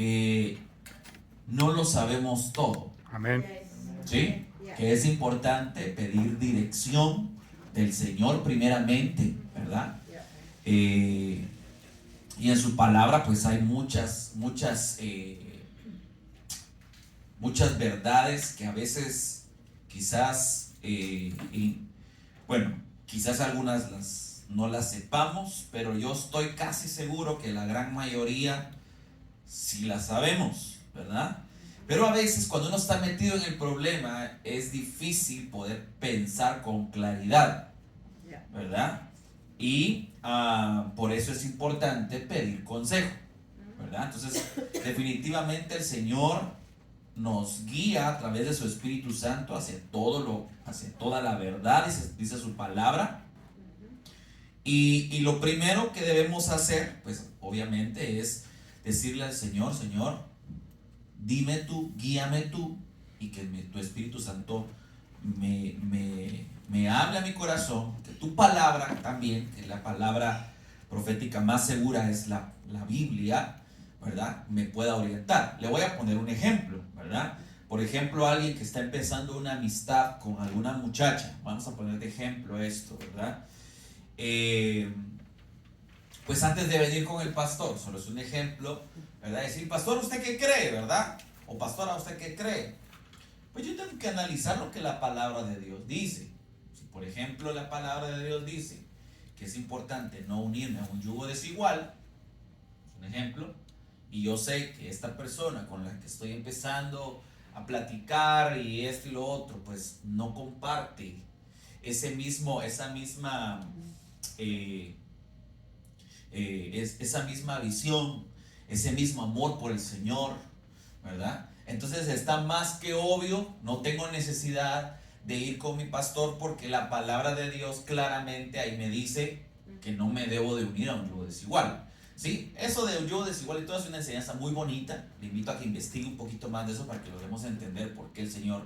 que no lo sabemos todo. Amén. ¿Sí? Que es importante pedir dirección del Señor primeramente, ¿verdad? Y en su palabra pues hay muchas verdades que a veces quizás, quizás algunas no las sepamos, pero yo estoy casi seguro que la gran mayoría sí las sabemos, ¿verdad? Pero a veces cuando uno está metido en el problema es difícil poder pensar con claridad, ¿verdad? Y por eso es importante pedir consejo, ¿verdad? Entonces, definitivamente el Señor nos guía a través de su Espíritu Santo hacia toda la verdad, dice su palabra. Y lo primero que debemos hacer, pues obviamente es decirle al Señor: Señor, dime tú, guíame tú, y que tu Espíritu Santo me hable a mi corazón, que tu palabra también, que la palabra profética más segura es la Biblia, ¿verdad?, me pueda orientar. Le voy a poner un ejemplo, ¿verdad? Por ejemplo, alguien que está empezando una amistad con alguna muchacha, vamos a poner de ejemplo esto, ¿verdad? Pues antes de venir con el pastor, solo es un ejemplo, ¿verdad? Decir: pastor, ¿usted qué cree, verdad? O pastora, ¿usted qué cree? Pues yo tengo que analizar lo que la palabra de Dios dice. Si por ejemplo la palabra de Dios dice que es importante no unirme a un yugo desigual, es un ejemplo, y yo sé que esta persona con la que estoy empezando a platicar y esto y lo otro, pues no comparte esa misma visión, ese mismo amor por el Señor, ¿verdad? Entonces está más que obvio, no tengo necesidad de ir con mi pastor, porque la palabra de Dios claramente ahí me dice que no me debo de unir a un yugo desigual. ¿Sí? Eso de un yugo desigual y todo es una enseñanza muy bonita. Le invito a que investigue un poquito más de eso para que logremos entender por qué el Señor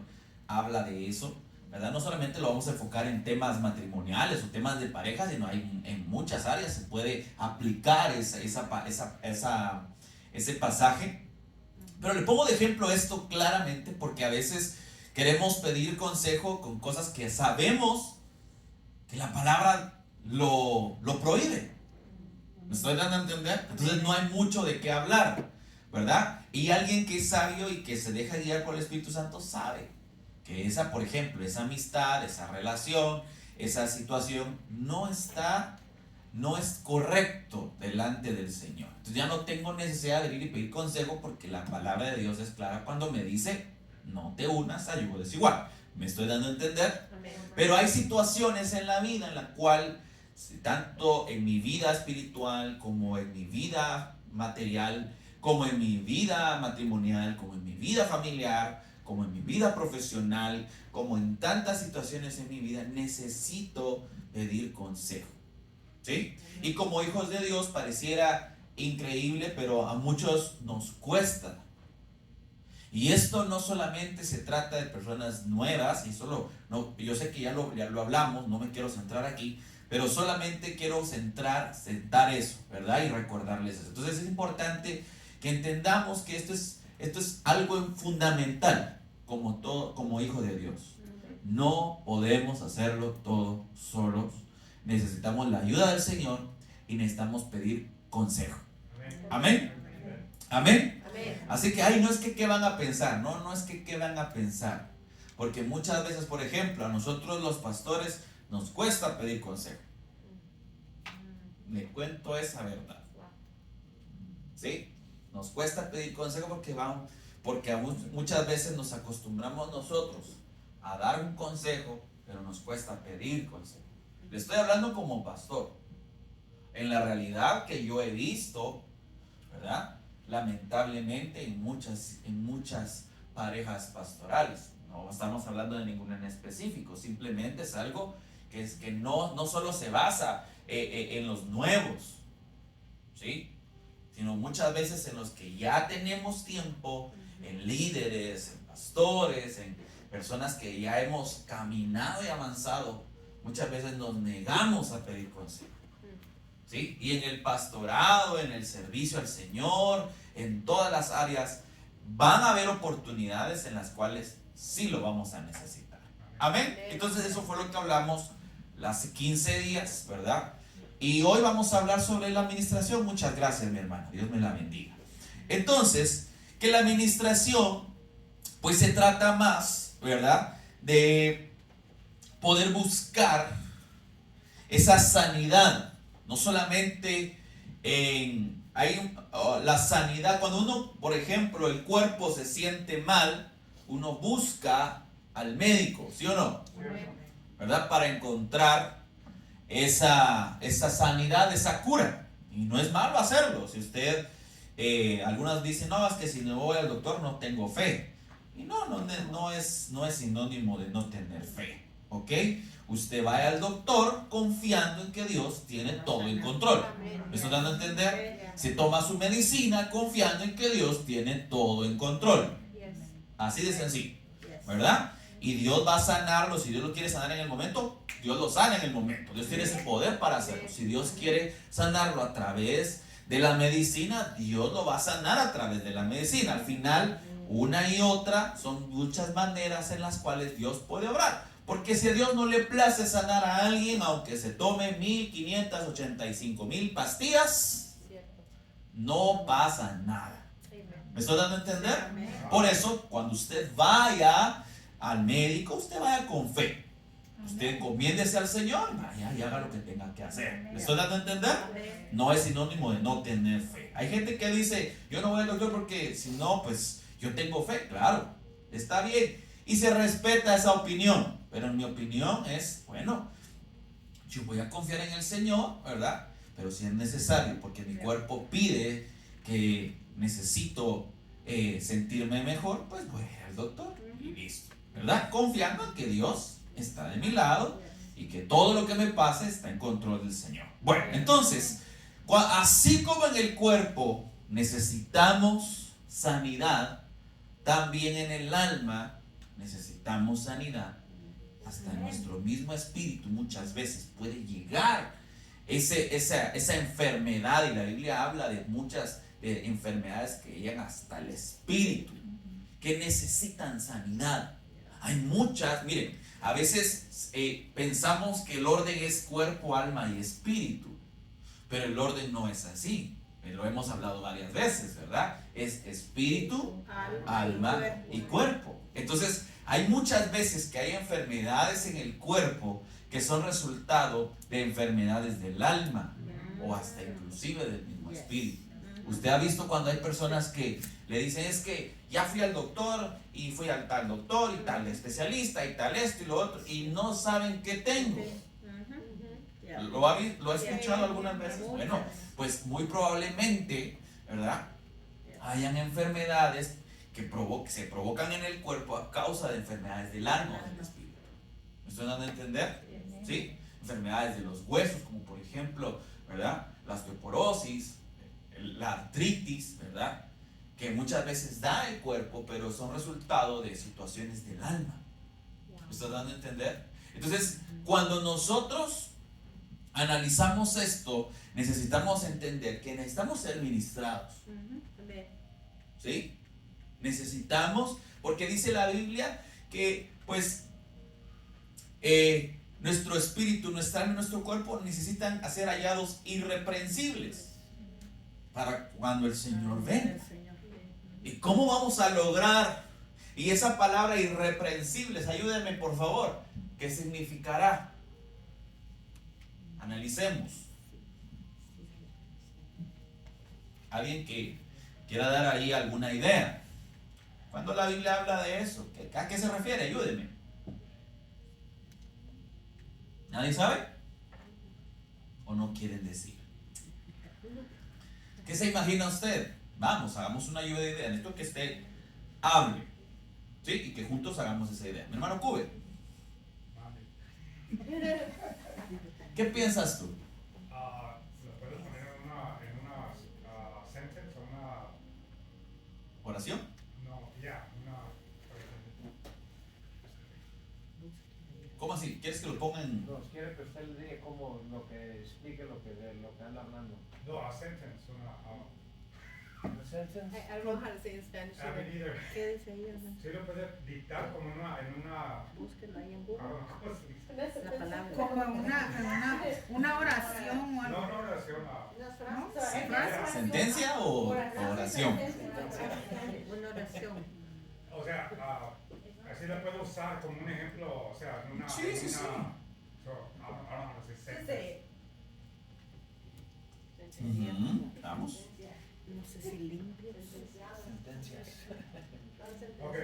habla de eso, ¿verdad? No solamente lo vamos a enfocar en temas matrimoniales o temas de pareja, sino en muchas áreas se puede aplicar ese pasaje. Pero le pongo de ejemplo esto claramente porque a veces queremos pedir consejo con cosas que sabemos que la palabra lo prohíbe. ¿Me estoy dando a entender? Entonces no hay mucho de qué hablar, ¿verdad? Y alguien que es sabio y que se deja guiar por el Espíritu Santo sabe que por ejemplo, esa amistad, esa relación, esa situación no es correcto delante del Señor. Entonces ya no tengo necesidad de ir y pedir consejo, porque la palabra de Dios es clara cuando me dice: no te unas a yugo desigual. ¿Me estoy dando a entender? Pero hay situaciones en la vida en la cual, tanto en mi vida espiritual como en mi vida material, como en mi vida matrimonial, como en mi vida familiar, como en mi vida profesional, como en tantas situaciones en mi vida, necesito pedir consejo, ¿sí? Y como hijos de Dios pareciera increíble, pero a muchos nos cuesta. Y esto no solamente se trata de personas nuevas, yo sé que ya lo hablamos, no me quiero centrar aquí, pero solamente quiero sentar eso, ¿verdad? Y recordarles eso. Entonces es importante que entendamos que esto es algo fundamental como hijo de Dios. No podemos hacerlo todo solos. Necesitamos la ayuda del Señor y necesitamos pedir consejo. Amén. Amén. Así que no es que qué van a pensar, no es que qué van a pensar, porque muchas veces, por ejemplo, a nosotros los pastores nos cuesta pedir consejo. Le cuento esa verdad. ¿Sí? Nos cuesta pedir consejo porque muchas veces nos acostumbramos nosotros a dar un consejo, pero nos cuesta pedir consejo. Le estoy hablando como pastor. En la realidad que yo he visto, ¿verdad?, lamentablemente en muchas parejas pastorales, no estamos hablando de ninguna en específico, simplemente es algo que no solo se basa en los nuevos, ¿sí?, sino muchas veces en los que ya tenemos tiempo, en líderes, en pastores, en personas que ya hemos caminado y avanzado. Muchas veces nos negamos a pedir consejo, ¿sí? Y en el pastorado, en el servicio al Señor, en todas las áreas, van a haber oportunidades en las cuales sí lo vamos a necesitar. Amén. Entonces eso fue lo que hablamos hace 15 días, ¿verdad? Y hoy vamos a hablar sobre la administración. Muchas gracias, mi hermano. Dios me la bendiga. Entonces, que la administración, pues se trata más, ¿verdad?, de poder buscar esa sanidad. No solamente la sanidad, cuando uno, por ejemplo, el cuerpo se siente mal, uno busca al médico, ¿sí o no? ¿Verdad? Para encontrar esa sanidad, esa cura. Y no es malo hacerlo. Si usted, algunas dicen, no, es que si no voy al doctor no tengo fe. Y no es sinónimo de no tener fe. ¿Ok? Usted vaya al doctor confiando en que Dios tiene todo en control. ¿Me estoy dando a entender? Se toma su medicina confiando en que Dios tiene todo en control. Así de sencillo, ¿verdad? Y Dios va a sanarlo. Si Dios lo quiere sanar en el momento, Dios lo sana en el momento. Dios tiene ese poder para hacerlo. Si Dios quiere sanarlo a través de la medicina, Dios lo va a sanar a través de la medicina. Al final, una y otra son muchas maneras en las cuales Dios puede obrar. Porque si a Dios no le place sanar a alguien, aunque se tome 1585,000 pastillas, no pasa nada. ¿Me estoy dando a entender? Por eso, cuando usted vaya al médico, usted vaya con fe. Usted encomiéndese al Señor, vaya y haga lo que tenga que hacer. ¿Me estoy dando a entender? No es sinónimo de no tener fe. Hay gente que dice, yo no voy al doctor porque si no, pues yo tengo fe. Claro, está bien. Y se respeta esa opinión. Pero en mi opinión es, bueno, yo voy a confiar en el Señor, ¿verdad? Pero si es necesario, porque mi cuerpo pide que necesito sentirme mejor, pues voy a ir al doctor y listo, ¿verdad? Confiando en que Dios está de mi lado y que todo lo que me pase está en control del Señor. Bueno, entonces, así como en el cuerpo necesitamos sanidad, también en el alma necesitamos sanidad. Hasta en nuestro mismo espíritu muchas veces puede llegar esa enfermedad, y la Biblia habla de muchas enfermedades que llegan hasta el espíritu, que necesitan sanidad. Hay muchas, miren, a veces pensamos que el orden es cuerpo, alma y espíritu, pero el orden no es así. Lo hemos hablado varias veces, ¿verdad? Es espíritu, alma y cuerpo. Entonces, hay muchas veces que hay enfermedades en el cuerpo que son resultado de enfermedades del alma o hasta inclusive del mismo espíritu. Usted ha visto cuando hay personas que le dicen, es que ya fui al doctor y fui al tal doctor y tal especialista y tal esto y lo otro, y no saben qué tengo. ¿Lo ha escuchado algunas veces? Bueno, pues muy probablemente, ¿verdad?, hayan enfermedades que se provocan en el cuerpo a causa de enfermedades del alma o del espíritu. ¿Me estoy dando a entender? ¿Sí? Enfermedades de los huesos, como por ejemplo, ¿verdad?, la osteoporosis, la artritis, ¿verdad?, que muchas veces da el cuerpo, pero son resultado de situaciones del alma. ¿Me estoy dando a entender? Entonces, cuando nosotros analizamos esto, necesitamos entender que necesitamos ser ministrados. ¿Sí? Necesitamos, porque dice la Biblia que pues nuestro espíritu, nuestra alma y nuestro cuerpo necesitan ser hallados irreprensibles para cuando el Señor venga. ¿Y cómo vamos a lograr? Y esa palabra irreprensibles, ayúdenme por favor, ¿qué significará? Analicemos. Alguien que quiera dar ahí alguna idea. Cuando la Biblia habla de eso, ¿a qué se refiere? Ayúdeme. ¿Nadie sabe? ¿O no quieren decir? ¿Qué se imagina usted? Vamos, hagamos una lluvia de ideas. Necesito que usted hable, ¿sí? Y que juntos hagamos esa idea. Mi hermano Cube, ¿qué piensas tú? ¿Lo puedes poner en una sentence o una ¿Oración? No, ya, ¿Cómo así? ¿Quieres que lo ponga en...? No, quiere que usted le diga cómo, lo que explique lo que anda hablando. No, a sentence, una Sentence. I don't know how to say in Spanish. A mí neither. ¿Qué dice ahí, hermano? Sí lo puede dictar como en una Búsquenlo ahí en Google. ¿cómo se dice? La palabra. Como una oración o algo. No oración, ¿No? frase. ¿Sentencia o oración? Una oración. O sea, así la puedo usar como un ejemplo, o sea, en una... Sí, en sí, una, sí. So, I don't know how to say sentence. Vamos. No sé si limpio. Sentencias. Ok,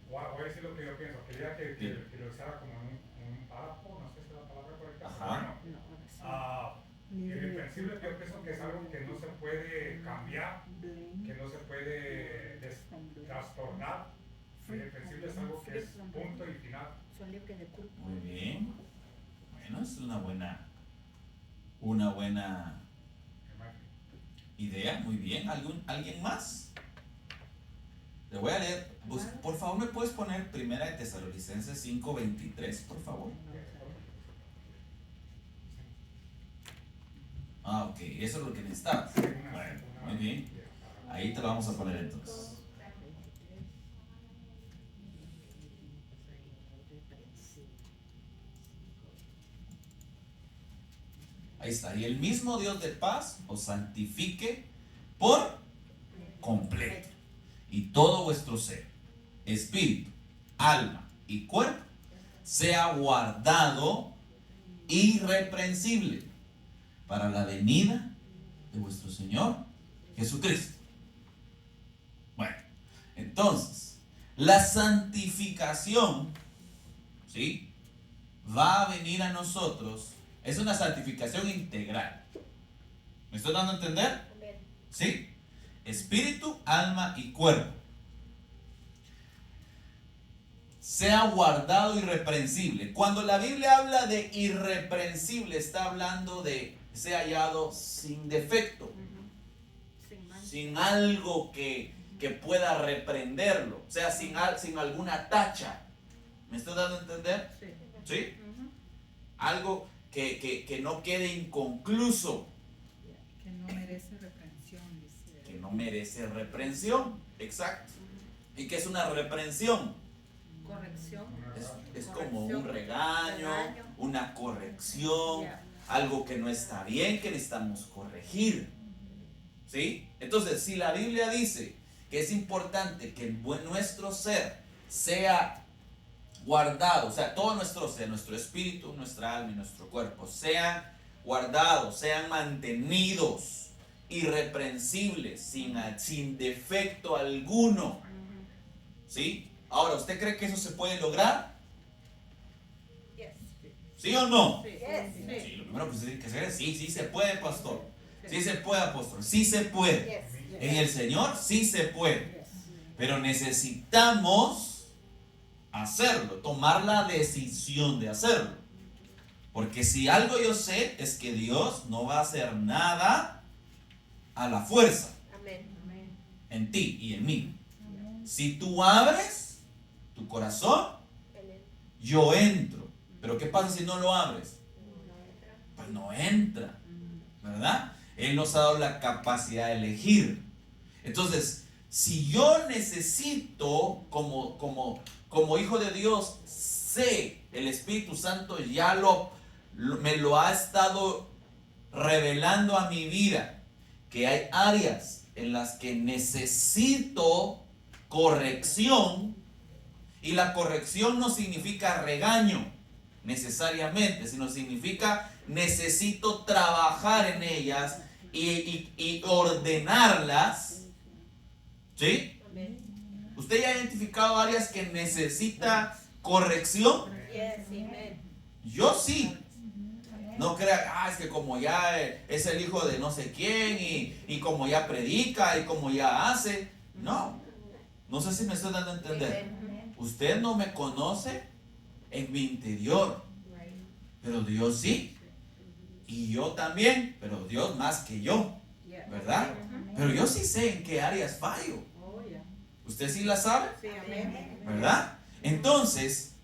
voy a decir lo que yo pienso. Quería que lo usara como un párrafo, no sé si es la palabra correcta. Ajá. Pero No, oración. bueno, irreprensible yo pienso que es algo que no se puede cambiar, que no se puede trastornar. Irreprensible es algo que es punto y final. Son libres de culpa. Muy bien. Bueno, es una buena idea. Muy bien. ¿Alguien más? Le voy a leer. Por favor, ¿me puedes poner 1 de Tesalonicenses 5:23, por favor? Ah, ok. Eso es lo que necesitabas. Bueno, muy bien. Ahí te lo vamos a poner entonces. Ahí está. Y el mismo Dios de paz os santifique por completo. Y todo vuestro ser, espíritu, alma y cuerpo, sea guardado irreprensible para la venida de vuestro Señor Jesucristo. Bueno, entonces, la santificación, ¿sí?, va a venir a nosotros. Es una santificación integral. ¿Me estoy dando a entender? ¿Sí? Espíritu, alma y cuerpo. Sea guardado irreprensible. Cuando la Biblia habla de irreprensible, está hablando de sea hallado sin defecto, sin algo que pueda reprenderlo, o sea, sin alguna tacha. ¿Me estoy dando a entender? ¿Sí? Algo que no quede inconcluso. Que no merece reprensión, dice. Que no merece reprensión. Exacto. ¿Y qué es una reprensión? Corrección. Es como un regaño, una corrección, Yeah. algo que no está bien, que necesitamos corregir. ¿Sí? Entonces, si la Biblia dice que es importante que nuestro ser sea guardado, o sea, todo nuestro ser, nuestro espíritu, nuestra alma y nuestro cuerpo, sean guardados, sean mantenidos irreprensibles, sin defecto alguno. ¿Sí? Ahora, ¿usted cree que eso se puede lograr? Yes. ¿Sí o no? Sí. Sí, lo primero que se tiene que hacer es sí se puede, pastor. Sí se puede, apóstol. Sí se puede. En el Señor sí se puede. Pero necesitamos hacerlo, tomar la decisión de hacerlo. Porque si algo yo sé es que Dios no va a hacer nada a la fuerza en ti y en mí. Si tú abres tu corazón, yo entro. Pero ¿qué pasa si no lo abres? Pues no entra, ¿verdad? Él nos ha dado la capacidad de elegir. Entonces, si yo necesito, como hijo de Dios, sé, el Espíritu Santo ya me lo ha estado revelando a mi vida, que hay áreas en las que necesito corrección, y la corrección no significa regaño necesariamente, sino significa necesito trabajar en ellas y ordenarlas. ¿Sí? ¿Usted ya ha identificado áreas que necesita corrección? Yo sí. No crea, es que como ya es el hijo de no sé quién y como ya predica y como ya hace. No sé si me estoy dando a entender. Usted no me conoce en mi interior, pero Dios sí. Y yo también, pero Dios más que yo, ¿verdad? Pero yo sí sé en qué áreas fallo. ¿Usted sí la sabe? ¿Verdad? Entonces,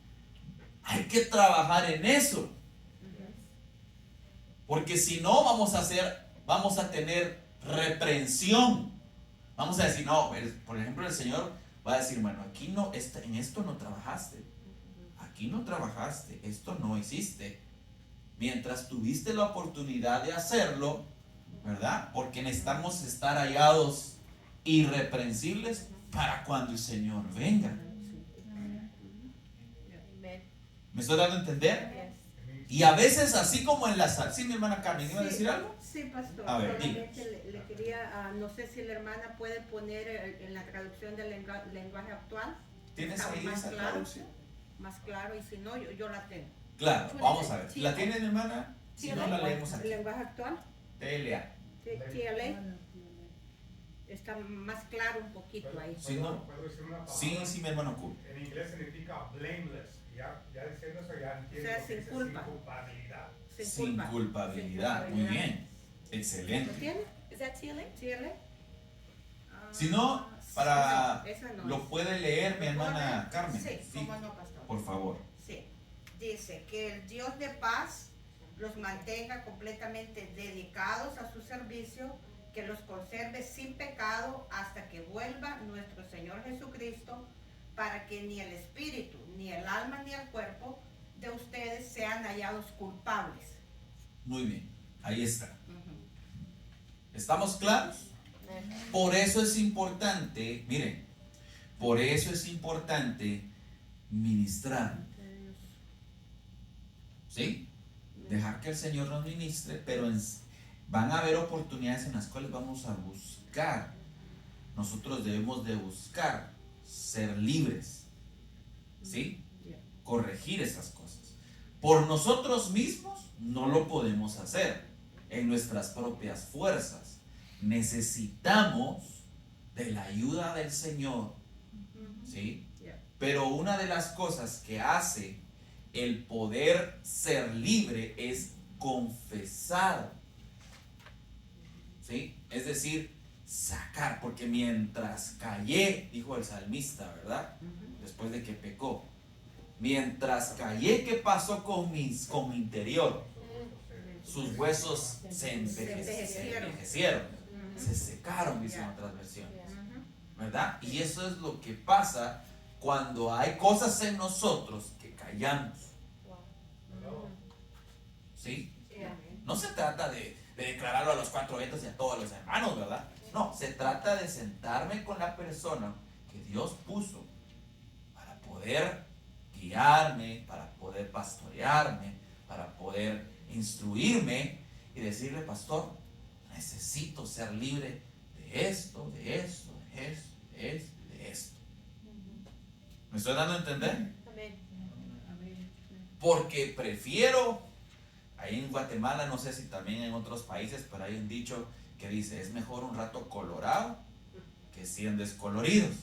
hay que trabajar en eso. Porque si no, vamos a tener reprensión. Vamos a decir, no, por ejemplo, el Señor va a decir, bueno, aquí no, en esto no trabajaste. Aquí no trabajaste, esto no hiciste. Mientras tuviste la oportunidad de hacerlo, ¿verdad? Porque necesitamos estar hallados irreprensibles para cuando el Señor venga. Amen. ¿Me estoy dando a entender? Yes. Y a veces así como en la sal. ¿Sí, mi hermana Carmen iba a decir algo? Sí, pastor. A ver, Solamente le quería, no sé si la hermana puede poner en la traducción del lenguaje actual. ¿Tienes Está ahí más esa claro. traducción? Más claro, y si no, yo la tengo. Claro, vamos a ver. Sí. ¿La tiene mi hermana? Si no, la leemos El aquí. lenguaje actual, TLA. TLA, está más claro un poquito ahí. Sí, ¿no? ¿Puedo decir una palabra? Sí, mi hermano cool. En inglés significa blameless. Ya diciendo eso ya entiendo. O sea, que sin dice culpa. Sin culpabilidad. Sin culpabilidad. Muy bien. ¿Lo Excelente. tiene? ¿Es that TLA? TLA. Si no, para Esa no lo es. puede leer mi hermana Carmen. Sí, Sí, cómo no, pastor. por favor. Sí. Dice que el Dios de paz los mantenga completamente dedicados a su servicio, que los conserve sin pecado hasta que vuelva nuestro Señor Jesucristo, para que ni el espíritu, ni el alma, ni el cuerpo de ustedes sean hallados culpables. Muy bien. Ahí está. ¿Estamos claros? Por eso es importante, miren, por eso es importante ministrar. ¿Sí? Dejar que el Señor nos ministre, pero van a haber oportunidades en las cuales vamos a buscar. Nosotros debemos de buscar ser libres. ¿Sí? Corregir esas cosas. Por nosotros mismos no lo podemos hacer en nuestras propias fuerzas. Necesitamos de la ayuda del Señor. ¿Sí? Pero una de las cosas que hace el poder ser libre es confesar. ¿Sí? Es decir, sacar, porque mientras callé, dijo el salmista, ¿verdad? Después de que pecó, mientras callé, ¿qué pasó con mi interior? Sus huesos se envejecieron, se secaron, dicen otras versiones, ¿verdad? Y eso es lo que pasa cuando hay cosas en nosotros que callamos. ¿Sí? No se trata de declararlo a los 4 vientos y a todos los hermanos, ¿verdad? No, se trata de sentarme con la persona que Dios puso para poder guiarme, para poder pastorearme, para poder instruirme y decirle, pastor, necesito ser libre de esto, de esto, de esto, de esto, de esto. ¿Me estoy dando a entender? Porque prefiero, ahí en Guatemala, no sé si también en otros países, pero hay un dicho que dice, es mejor un rato colorado que 100 descoloridos.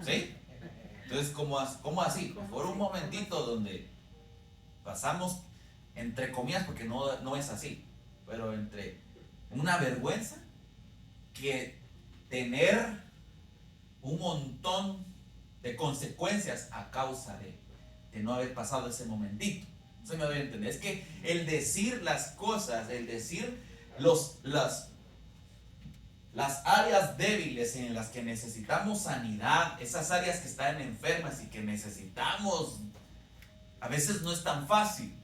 ¿Sí? Entonces, ¿cómo así? Mejor un momentito donde pasamos, entre comillas, porque no es así, pero entre una vergüenza que tener un montón de consecuencias a causa de no haber pasado ese momentito. Eso me voy a entender. Es que el decir las cosas, el decir las áreas débiles en las que necesitamos sanidad, esas áreas que están enfermas y que necesitamos, a veces no es tan fácil.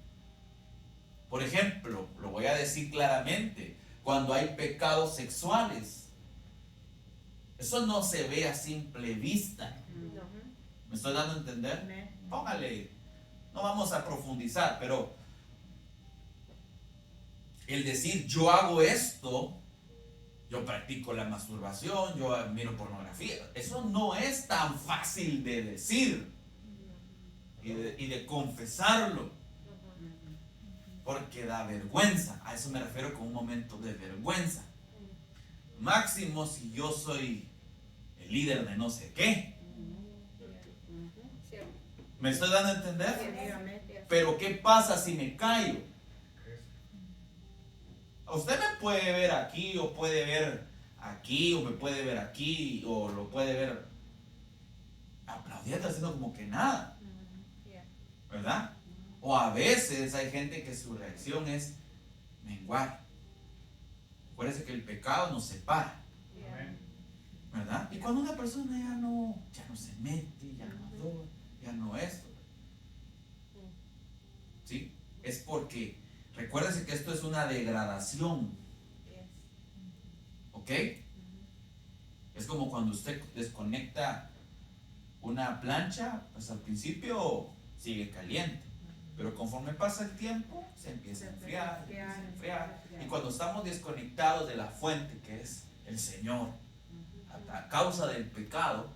Por ejemplo, lo voy a decir claramente, cuando hay pecados sexuales, eso no se ve a simple vista. ¿Me estoy dando a entender? Póngale, no vamos a profundizar, pero el decir yo hago esto, yo practico la masturbación, yo miro pornografía, eso no es tan fácil de decir y de confesarlo, porque da vergüenza. A eso me refiero con un momento de vergüenza. Máximo si yo soy el líder de no sé qué. ¿Me estoy dando a entender? Pero ¿qué pasa si me callo? Usted me puede ver aquí, o puede ver aquí, o me puede ver aquí, o lo puede ver aplaudiendo, haciendo como que nada, ¿verdad? O a veces hay gente que su reacción es menguar. Acuérdense que el pecado nos separa. Y cuando una persona ya no se mete, ya no adora, ya no esto, ¿sí? Es porque, recuérdese que esto es una degradación, ¿ok? Es como cuando usted desconecta una plancha, pues al principio sigue caliente, pero conforme pasa el tiempo se empieza a enfriar, y cuando estamos desconectados de la fuente que es el Señor, a causa del pecado,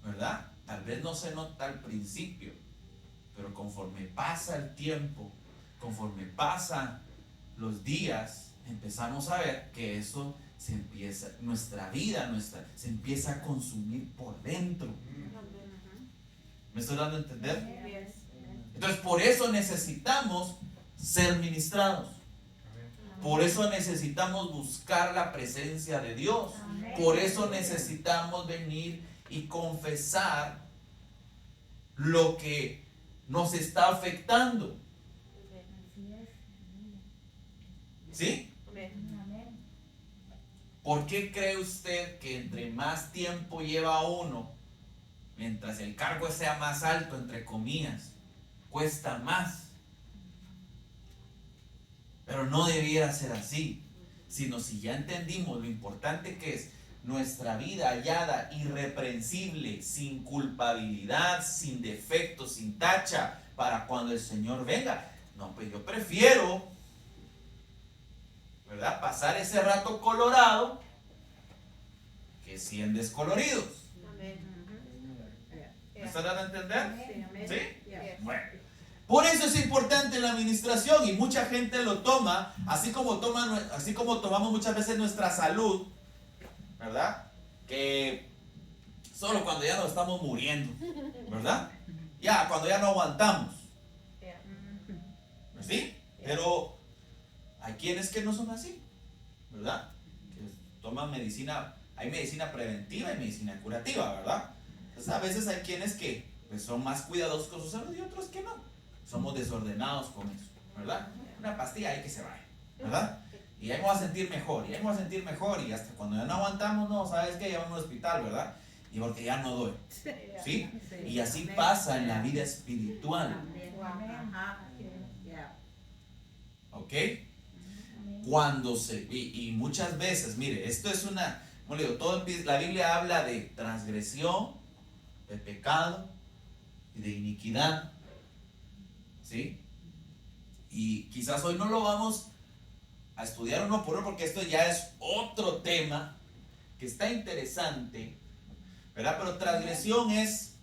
¿verdad? Tal vez no se nota al principio, pero conforme pasa el tiempo, conforme pasan los días, empezamos a ver que eso se empieza, nuestra vida, se empieza a consumir por dentro. ¿Me estoy dando a entender? Entonces, por eso necesitamos ser ministrados. Por eso necesitamos buscar la presencia de Dios. Por eso necesitamos venir y confesar lo que nos está afectando. ¿Sí? ¿Por qué cree usted que entre más tiempo lleva uno, mientras el cargo sea más alto, entre comillas, cuesta más? Pero no debiera ser así, sino si ya entendimos lo importante que es nuestra vida hallada irreprensible, sin culpabilidad, sin defecto, sin tacha, para cuando el Señor venga. No, pues yo prefiero, ¿verdad?, pasar ese rato colorado que 100 descoloridos. ¿Me están dando a entender? ¿Sí? Bueno. Por eso es importante la administración, y mucha gente lo toma, así como tomamos muchas veces nuestra salud, ¿verdad? Que solo cuando ya nos estamos muriendo, ¿verdad? Ya, cuando ya no aguantamos. ¿Sí? Pero hay quienes que no son así, ¿verdad? Que toman medicina, hay medicina preventiva y medicina curativa, ¿verdad? Entonces a veces hay quienes que pues, son más cuidadosos con su salud y otros que no. Somos desordenados con eso, ¿verdad? Una pastilla hay que se vaya, ¿verdad? Y ahí me voy a sentir mejor, y hasta cuando ya no aguantamos, no, ¿sabes qué? Llevamos al hospital, ¿verdad? Y porque ya no doy, ¿sí? Y así pasa en la vida espiritual, ¿ok? Cuando y muchas veces, mire, esto es como le digo, la Biblia habla de transgresión, de pecado y de iniquidad, ¿sí? Y quizás hoy no lo vamos a estudiar uno por uno porque esto ya es otro tema que está interesante, ¿verdad? Pero transgresión es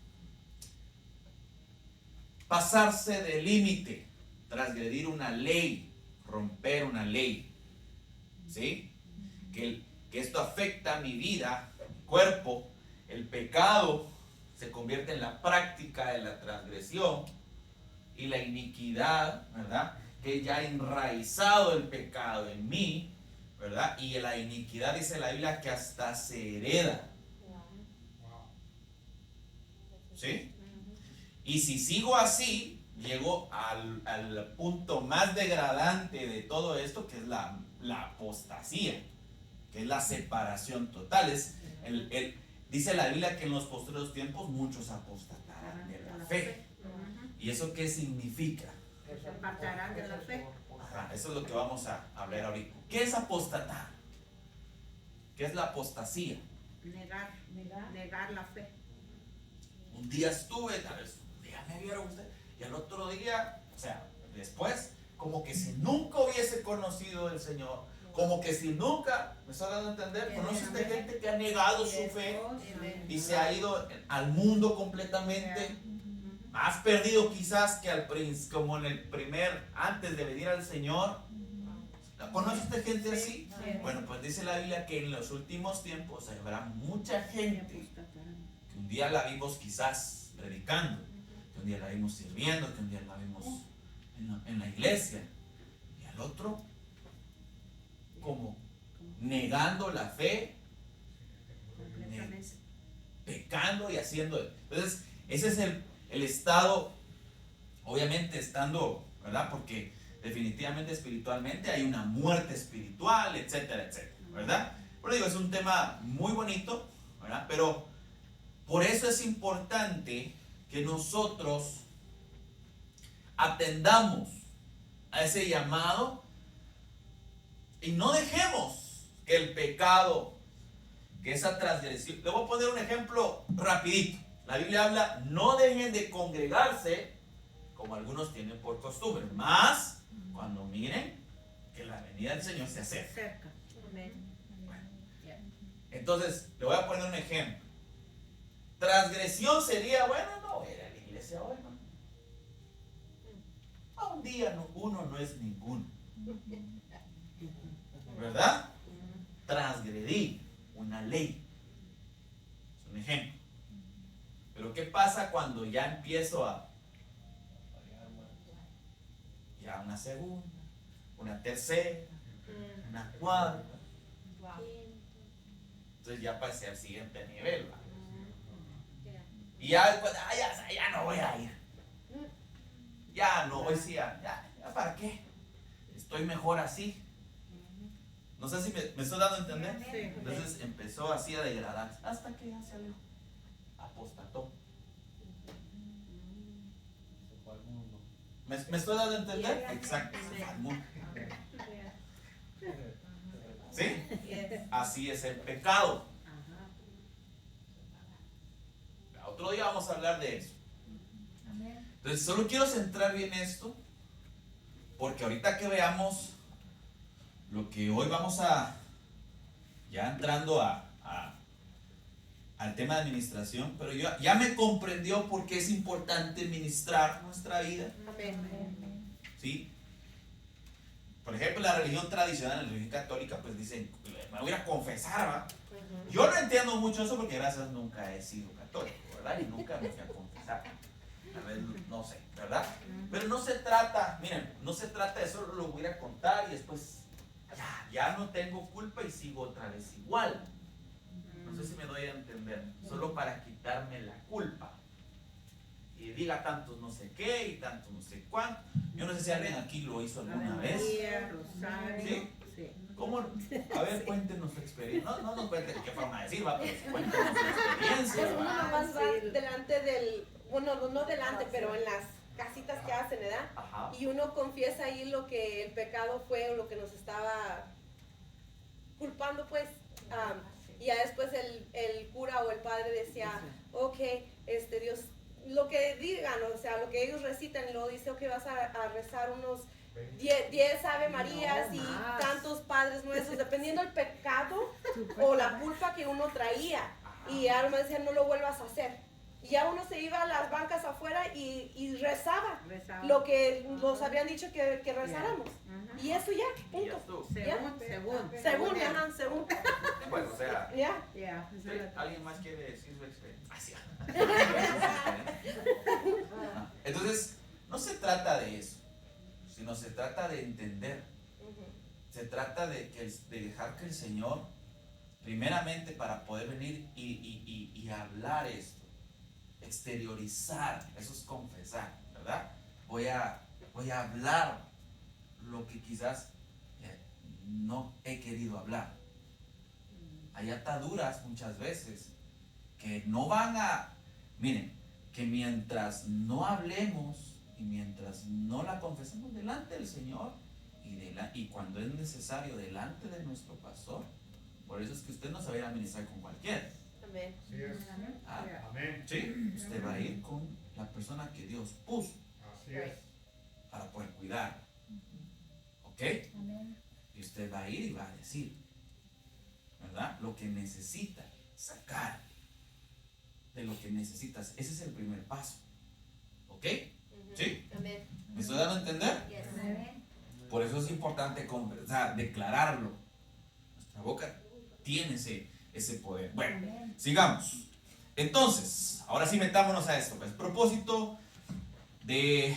pasarse de límite, transgredir una ley, romper una ley, ¿sí? Que esto afecta a mi vida, mi cuerpo. El pecado se convierte en la práctica de la transgresión, y la iniquidad, ¿verdad?, que ya ha enraizado el pecado en mí, ¿verdad? Y la iniquidad, dice la Biblia, que hasta se hereda, ¿sí? Y si sigo así, llego al punto más degradante de todo esto, que es la apostasía, que es la separación total. Dice la Biblia que en los postreros tiempos muchos apostatarán de la fe. ¿Y eso qué significa? Se apartarán de la fe. Ajá, eso es lo que vamos a hablar ahorita. ¿Qué es apostatar? ¿Qué es la apostasía? Negar la fe. Un día estuve, tal vez un día me vieron usted, y al otro día, o sea, después, como que si nunca hubiese conocido al Señor, como que si nunca, ¿me está dando a entender? ¿Conoce usted gente que ha negado su fe y se ha ido al mundo completamente? Has perdido quizás que como en el antes de venir al Señor. ¿Conoce usted gente así? Bueno, pues dice la Biblia que en los últimos tiempos habrá mucha gente que un día la vimos quizás predicando, que un día la vimos sirviendo, que un día la vimos en la iglesia, y al otro como negando la fe, pecando y haciendo. Entonces ese es el estado, obviamente estando, ¿verdad? Porque definitivamente espiritualmente hay una muerte espiritual, etcétera, etcétera, ¿verdad? Pero digo, es un tema muy bonito, ¿verdad? Pero por eso es importante que nosotros atendamos a ese llamado y no dejemos que el pecado, que esa transgresión. Le voy a poner un ejemplo rapidito. La Biblia habla, no dejen de congregarse como algunos tienen por costumbre, más cuando miren que la venida del Señor se acerca. Cerca. Entonces, le voy a poner un ejemplo. Transgresión sería, bueno, no voy a ir a la iglesia hoy, ¿no? A un día uno no es ninguno. ¿Verdad? Transgredir una ley. Es un ejemplo. Pero ¿qué pasa cuando ya empiezo a ya una segunda, una tercera, una cuarta? Entonces ya pasé al siguiente nivel, ¿va? Y ya después, ya no voy a ir. Ya no, hoy sí, ya para qué. Estoy mejor así. No sé si me estoy dando a entender. Sí. Entonces empezó así a degradarse hasta que ya salió. Apostató. Se fue al mundo. ¿Me estoy dando a entender? Exacto. Se fue al mundo. ¿Sí? Así es el pecado. Otro día vamos a hablar de eso. Entonces solo quiero centrar bien esto, porque ahorita que veamos lo que hoy vamos a, ya entrando al tema de administración, pero yo ya me comprendió por qué es importante ministrar nuestra vida. ¿Sí? Por ejemplo, la religión tradicional, la religión católica, pues dicen, me voy a confesar, ¿va? Yo no entiendo mucho eso porque gracias nunca he sido católico, ¿verdad? Y nunca me fui a confesar. A ver, no sé, ¿verdad? Pero no se trata, miren, no se trata de eso, lo voy a contar y después ya no tengo culpa y sigo otra vez igual. No sé si me doy a entender, solo para quitarme la culpa. Y diga tantos no sé qué y tantos no sé cuánto. Yo no sé si alguien aquí lo hizo alguna vez. ¿Sí? ¿Cómo? A ver, cuéntenos su experiencia. No nos cuenten qué forma de decir, va, pero cuéntenos su experiencia. Pues uno ¿va? nomás va delante del, bueno, no delante, pero en las casitas que hacen, ¿verdad? Ajá. Y uno confiesa ahí lo que el pecado fue o lo que nos estaba culpando, pues. Y ya después el cura o el padre decía, ok, Dios, lo que digan, o sea, lo que ellos recitan, y luego dice, ok, vas a rezar unos 10 Ave Marías y tantos Padres Nuestros, dependiendo del pecado o la culpa que uno traía. Y ya me decían, no lo vuelvas a hacer. Y ya uno se iba a las bancas afuera y rezaba lo que nos habían dicho que rezáramos. Y eso ya, Y ya punto. estuvo. Según. Bueno, o sea, Ya. ¿sí? ¿Alguien más quiere decir su experiencia? Entonces, no se trata de eso, sino se trata de entender. Se trata de dejar que el Señor, primeramente para poder venir y hablar esto, exteriorizar, eso es confesar, ¿verdad? Voy a hablar lo que quizás no he querido hablar. Hay ataduras muchas veces que no van a, miren, que mientras no hablemos y mientras no la confesemos delante del Señor y cuando es necesario delante de nuestro pastor, por eso es que usted no se va a ir a ministrar con cualquiera. Amén. Así es. Amén. Sí, usted va a ir con la persona que Dios puso Así es. para poder cuidar. ¿Ok? Y usted va a ir y va a decir, ¿verdad? Lo que necesita sacar de lo que necesitas. Ese es el primer paso. ¿Ok? ¿Sí? Amén. ¿Me estoy dando a entender? Por eso es importante conversar, declararlo. Nuestra boca tiene ese poder. Bueno, sigamos. Entonces, ahora sí metámonos a esto. Pues, propósito de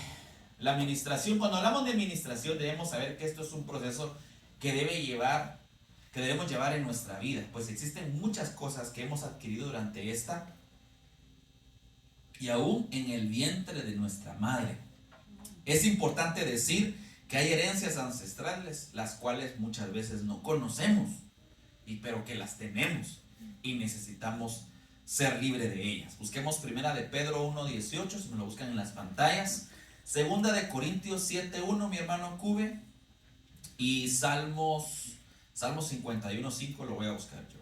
la administración. Cuando hablamos de administración, debemos saber que esto es un proceso que debemos llevar en nuestra vida. Pues existen muchas cosas que hemos adquirido durante esta y aún en el vientre de nuestra madre. Es importante decir que hay herencias ancestrales, las cuales muchas veces no conocemos, pero que las tenemos. y necesitamos ser libres de ellas. Busquemos primera de Pedro 1:18, si me lo buscan en las pantallas. Segunda de Corintios 7:1, mi hermano Cube. Y Salmos 51:5 lo voy a buscar yo.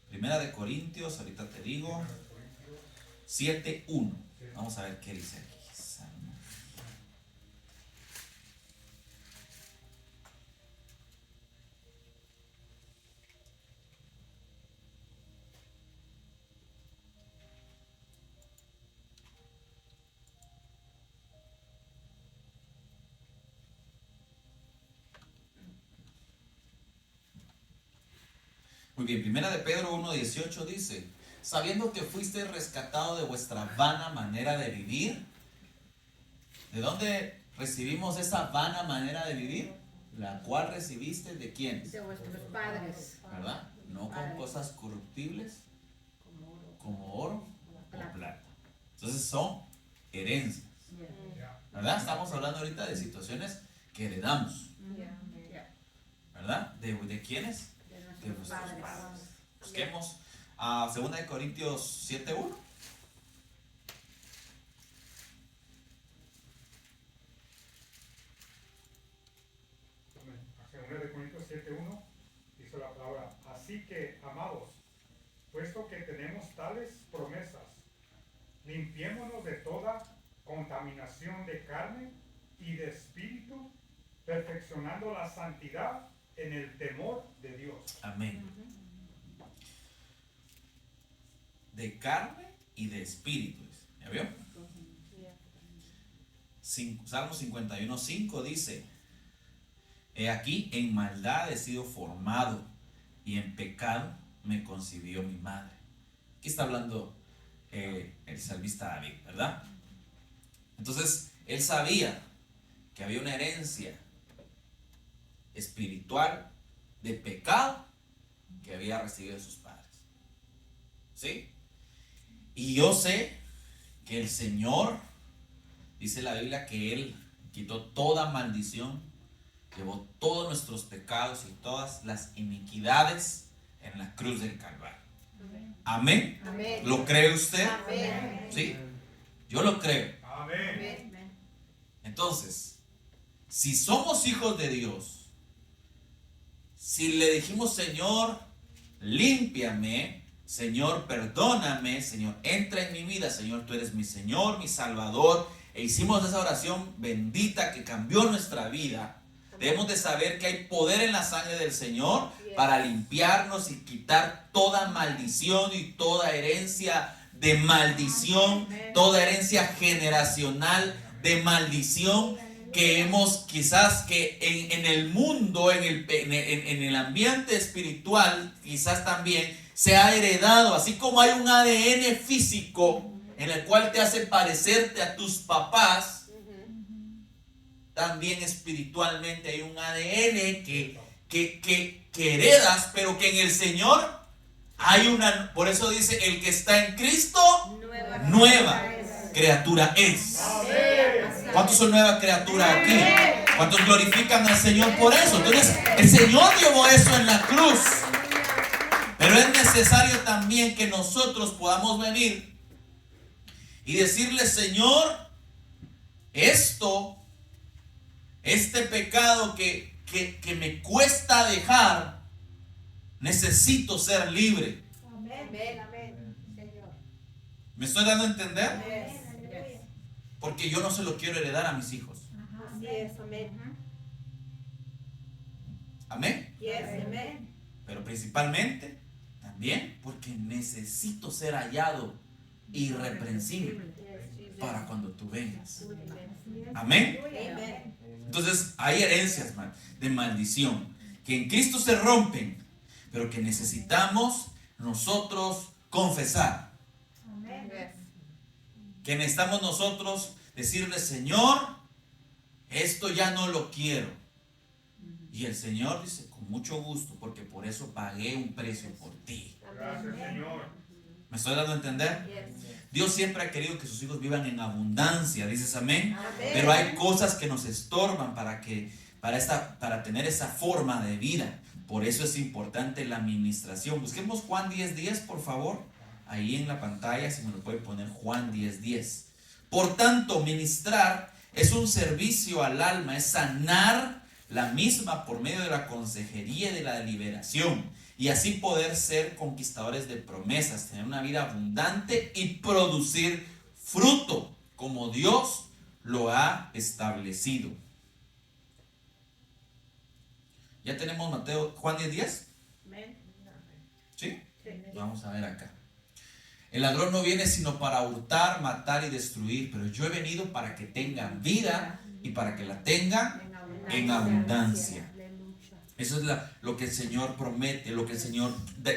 Primera de Corintios, ahorita te digo, 7:1. Vamos a ver qué dice aquí. Salmos. Muy bien, primera de Pedro 1:18 dice: sabiendo que fuiste rescatado de vuestra vana manera de vivir. ¿De dónde recibimos esa vana manera de vivir? La cual recibiste de quiénes, De vuestros padres. ¿verdad? No con cosas corruptibles como oro o plata. Entonces son herencias, ¿verdad? Estamos hablando ahorita de situaciones que heredamos, ¿verdad? ¿De quiénes? De nuestros padres. Busquemos a 2 de Corintios 7:1. Segunda de Corintios 7:1 dice la palabra: así que, amados, puesto que tenemos tales promesas, limpiémonos de toda contaminación de carne y de espíritu, perfeccionando la santidad en el temor de Dios. Amén. De carne y de espíritu. ¿Ya vio? Salmo 51:5 dice: he aquí, en maldad he sido formado, y en pecado me concibió mi madre. Aquí está hablando el salmista David, ¿verdad? Entonces, él sabía que había una herencia espiritual de pecado que había recibido de sus padres. ¿Sí? Y yo sé que el Señor, dice la Biblia, que Él quitó toda maldición, llevó todos nuestros pecados y todas las iniquidades en la cruz del Calvario. Amén. Amén. ¿Lo cree usted? Amén. Sí, yo lo creo. Amén. Entonces, si somos hijos de Dios, si le dijimos: Señor, límpiame, Señor, perdóname, Señor, entra en mi vida, Señor, tú eres mi Señor, mi Salvador, e hicimos esa oración bendita que cambió nuestra vida, debemos de saber que hay poder en la sangre del Señor para limpiarnos y quitar toda maldición y toda herencia de maldición, toda herencia generacional de maldición que hemos quizás que en el mundo, en el ambiente espiritual, quizás también se ha heredado, así como hay un ADN físico en el cual te hace parecerte a tus papás, también espiritualmente hay un ADN que heredas, pero que en el Señor hay una, por eso dice: el que está en Cristo, nueva criatura es. ¿Cuántos son nueva criatura aquí? ¿Cuántos glorifican al Señor por eso? Entonces, el Señor llevó eso en la cruz. Pero es necesario también que nosotros podamos venir y decirle: Señor, este pecado que me cuesta dejar, necesito ser libre. ¿Me estoy dando a entender? Porque yo no se lo quiero heredar a mis hijos. Así es, amén. Amén. Yes, amén. Pero principalmente también porque necesito ser hallado irreprensible para cuando tú vengas. Amén. Amén. Entonces hay herencias de maldición que en Cristo se rompen, pero que necesitamos nosotros confesar. Que necesitamos nosotros decirle: Señor, esto ya no lo quiero. Y el Señor dice: con mucho gusto, porque por eso pagué un precio por ti. Gracias, Señor. ¿Me estoy dando a entender? Dios siempre ha querido que sus hijos vivan en abundancia, dices amén. Pero hay cosas que nos estorban para tener esa forma de vida. Por eso es importante la administración. Busquemos Juan 10:10, por favor. Ahí en la pantalla, si me lo puede poner, Juan 10:10. Por tanto, ministrar es un servicio al alma, es sanar la misma por medio de la consejería y de la liberación. Y así poder ser conquistadores de promesas, tener una vida abundante y producir fruto como Dios lo ha establecido. ¿Ya tenemos Juan 10:10? ¿Sí? Vamos a ver acá. El ladrón no viene sino para hurtar, matar y destruir, pero yo he venido para que tengan vida y para que la tengan en abundancia. Eso es lo que el Señor promete, lo que el Señor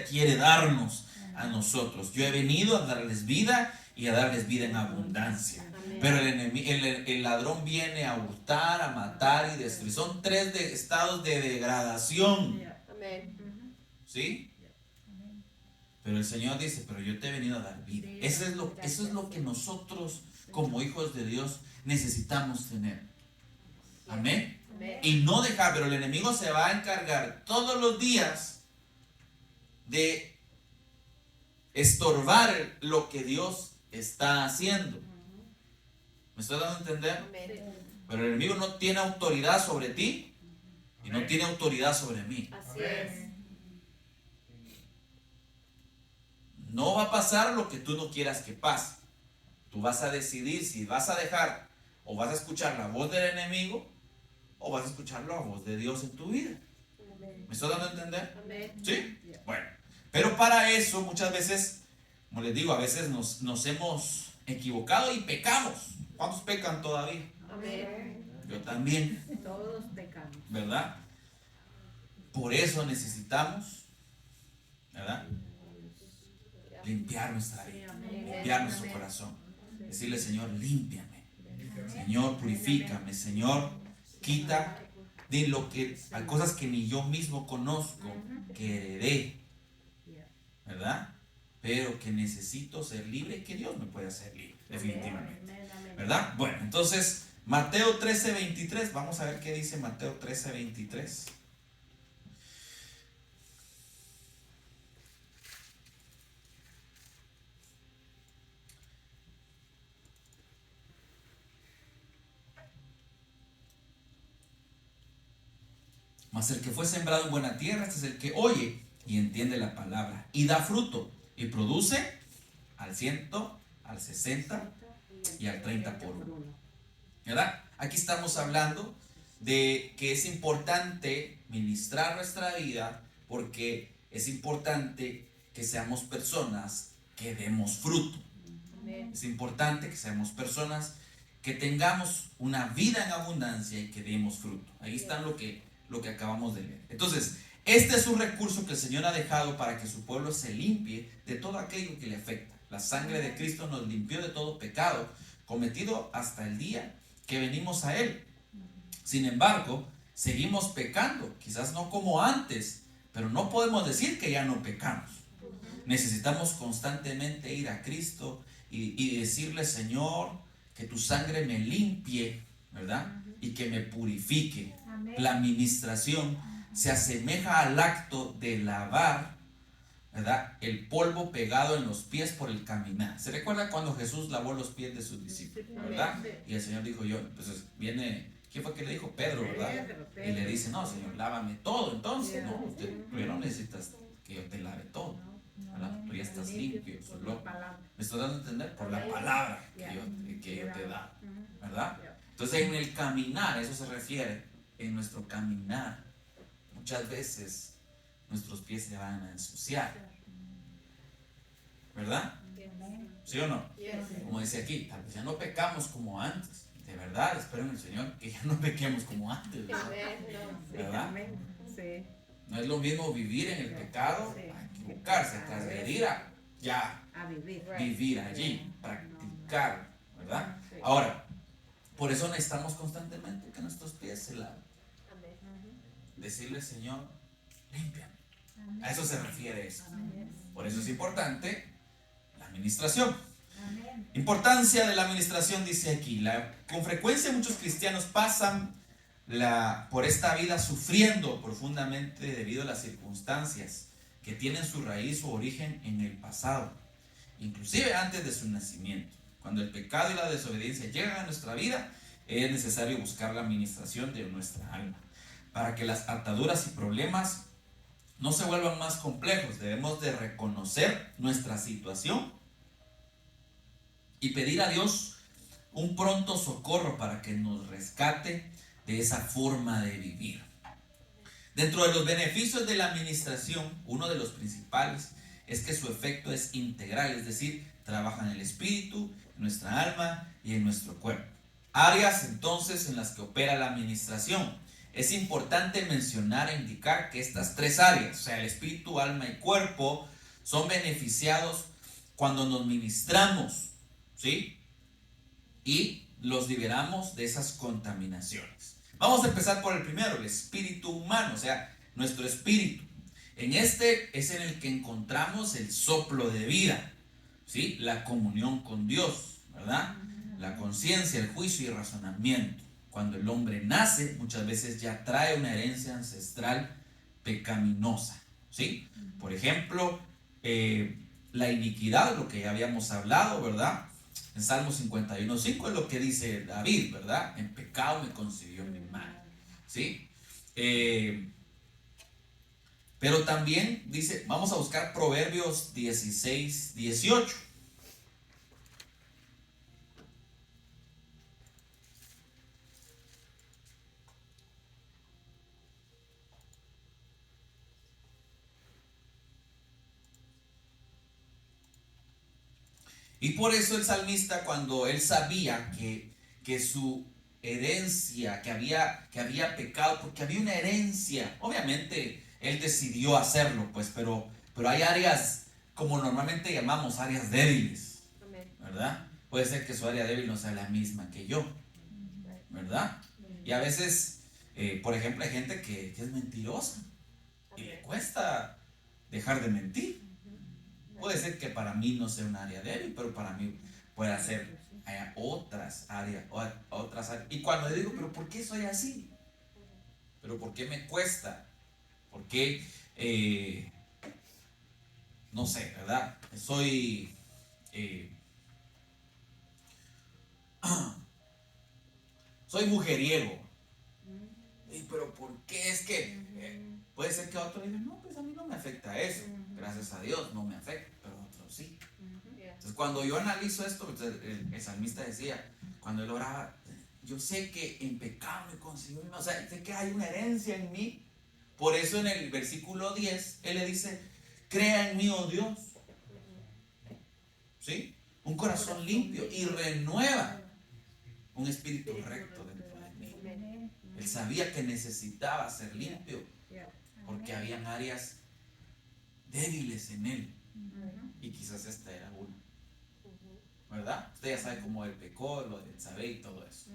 quiere darnos a nosotros. Yo he venido a darles vida y a darles vida en abundancia. Pero el ladrón viene a hurtar, a matar y destruir. Son 3 estados de degradación. ¿Sí? Pero el Señor dice, pero yo te he venido a dar vida. Eso es lo que nosotros como hijos de Dios necesitamos tener. Amén. Y no dejar, pero el enemigo se va a encargar todos los días de estorbar lo que Dios está haciendo. ¿Me estoy dando a entender? Pero el enemigo no tiene autoridad sobre ti y no tiene autoridad sobre mí. Así es. No va a pasar lo que tú no quieras que pase. Tú vas a decidir si vas a dejar o vas a escuchar la voz del enemigo o vas a escuchar la voz de Dios en tu vida. ¿Me estoy dando a entender? ¿Sí? Bueno, pero para eso muchas veces, como les digo, a veces nos hemos equivocado y pecamos. ¿Cuántos pecan todavía? Amén. Yo también, Todos pecamos. ¿verdad? Por eso necesitamos, ¿verdad? Limpiar nuestra vida, limpiar nuestro corazón. Decirle, Señor, límpiame. Señor, purifícame. Señor, quita de hay cosas que ni yo mismo conozco, que heredé, ¿verdad? Pero que necesito ser libre y que Dios me puede hacer libre, definitivamente. ¿Verdad? Bueno, entonces, Mateo 13:23, vamos a ver qué dice Mateo 13:23. Mas el que fue sembrado en buena tierra, este es el que oye y entiende la palabra y da fruto y produce al 100, al 60 y al 30 por uno. ¿Verdad? Aquí estamos hablando de que es importante ministrar nuestra vida porque es importante que seamos personas que demos fruto. Es importante que seamos personas que tengamos una vida en abundancia y que demos fruto. Ahí está lo que acabamos de leer. Entonces, este es un recurso que el Señor ha dejado para que su pueblo se limpie de todo aquello que le afecta. La sangre de Cristo nos limpió de todo pecado cometido hasta el día que venimos a Él. Sin embargo, seguimos pecando, quizás no como antes, pero no podemos decir que ya no pecamos. Necesitamos constantemente ir a Cristo y decirle, Señor, que tu sangre me limpie, ¿verdad? Y que me purifique. La administración se asemeja al acto de lavar, ¿verdad?, el polvo pegado en los pies por el caminar. ¿Se recuerda cuando Jesús lavó los pies de sus discípulos, verdad? Y el Señor dijo, entonces viene, ¿quién fue que le dijo? Pedro, ¿verdad? Y le dice, no, Señor, lávame todo. Entonces, no, tú ya no necesitas que yo te lave todo, ¿verdad? Tú ya estás limpio, solo. ¿Me estoy dando a entender? Por la palabra que yo te da, ¿verdad? Entonces, en el caminar, eso se refiere, en nuestro caminar, muchas veces nuestros pies se van a ensuciar, ¿verdad? ¿Sí o no? Como dice aquí, tal vez ya no pecamos como antes. De verdad, espero en el Señor que ya no pequemos como antes, ¿verdad? No es lo mismo vivir en el pecado, a equivocarse, a transgredir, a vivir allí, practicar, ¿verdad? Ahora, por eso necesitamos constantemente que nuestros pies se laven. Decirle, Señor, límpiame. A eso se refiere esto. Por eso es importante la administración. Importancia de la administración, dice aquí. Con frecuencia muchos cristianos pasan por esta vida sufriendo profundamente debido a las circunstancias que tienen su raíz o origen en el pasado, inclusive antes de su nacimiento. Cuando el pecado y la desobediencia llegan a nuestra vida, es necesario buscar la administración de nuestra alma para que las ataduras y problemas no se vuelvan más complejos. Debemos de reconocer nuestra situación y pedir a Dios un pronto socorro para que nos rescate de esa forma de vivir. Dentro de los beneficios de la administración, uno de los principales es que su efecto es integral, es decir, trabaja en el espíritu, en nuestra alma y en nuestro cuerpo. Áreas entonces en las que opera la administración. Es importante mencionar e indicar que estas tres áreas, o sea, el espíritu, alma y cuerpo, son beneficiados cuando nos ministramos, ¿sí? Y los liberamos de esas contaminaciones. Vamos a empezar por el primero, el espíritu humano, o sea, nuestro espíritu. En este es en el que encontramos el soplo de vida, ¿sí? La comunión con Dios, ¿verdad? La conciencia, el juicio y el razonamiento. Cuando el hombre nace, muchas veces ya trae una herencia ancestral pecaminosa, ¿sí? Por ejemplo, la iniquidad, lo que ya habíamos hablado, ¿verdad? En Salmo 51:5 es lo que dice David, ¿verdad? En pecado me concibió mi madre, ¿sí? Pero también dice, vamos a buscar Proverbios 16:18. Y por eso el salmista, cuando él sabía que su herencia, que había pecado, porque había una herencia, obviamente él decidió hacerlo, pues, pero hay áreas, como normalmente llamamos, áreas débiles, ¿verdad? Puede ser que su área débil no sea la misma que yo, ¿verdad? Y a veces, por ejemplo, hay gente que es mentirosa y le cuesta dejar de mentir. Puede ser que para mí no sea un área débil, pero para mí puede ser otras áreas. Y cuando le digo, pero ¿por qué soy así? ¿Pero por qué me cuesta? ¿Por qué, no sé, ¿verdad? Soy mujeriego. Pero ¿por qué es que puede ser que otro diga, no, pues a mí no me afecta eso, gracias a Dios no me afecta, pero otros sí. Entonces cuando yo analizo esto, el salmista decía, cuando él oraba, yo sé que en pecado me concibió, o sea, sé que hay una herencia en mí. Por eso en el versículo 10 él le dice, crea en mí, oh Dios, ¿sí? Un corazón limpio y renueva un espíritu recto dentro de mí. Él sabía que necesitaba ser limpio porque habían áreas débiles en él y quizás esta era una, ¿verdad? Usted ya sabe cómo él pecó, lo de Betsabé y todo eso,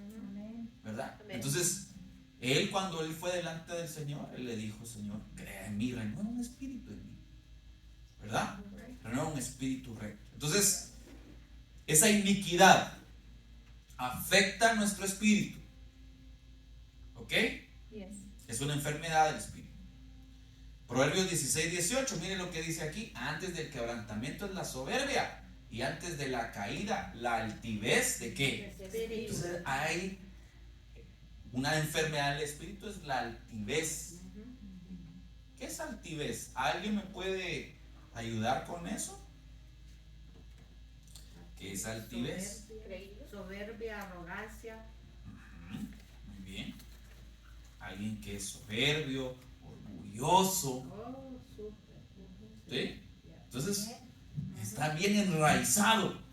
¿verdad? Entonces él, cuando él fue delante del Señor, él le dijo, Señor, crea en mí, renueva un espíritu en mí, ¿verdad? Renueva un espíritu recto. Entonces esa iniquidad afecta a nuestro espíritu, ¿ok? Es una enfermedad del espíritu. Proverbios 16:18, mire lo que dice aquí, antes del quebrantamiento es la soberbia y antes de la caída la altivez de ¿qué? Entonces hay una enfermedad del espíritu, es la altivez. ¿Qué es altivez? ¿Alguien me puede ayudar con eso? ¿Qué es altivez? Soberbia, arrogancia. Muy bien. Alguien que es soberbio, orgulloso. ¿Sí? Entonces, está bien enraizado.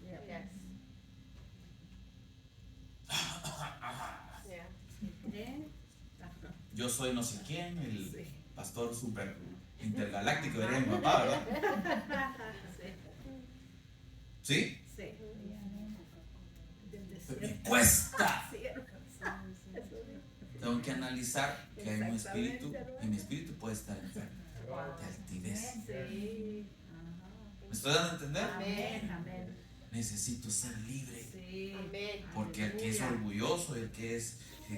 Yo soy no sé quién, el pastor super intergaláctico, era mi papá, ¿verdad? ¿Sí? Me cuesta. Tengo que analizar que hay un espíritu y mi espíritu puede estar enfermo de altivez. ¿Me estoy dando a entender? Necesito ser libre Sí. Amén. Porque el que es orgulloso, el que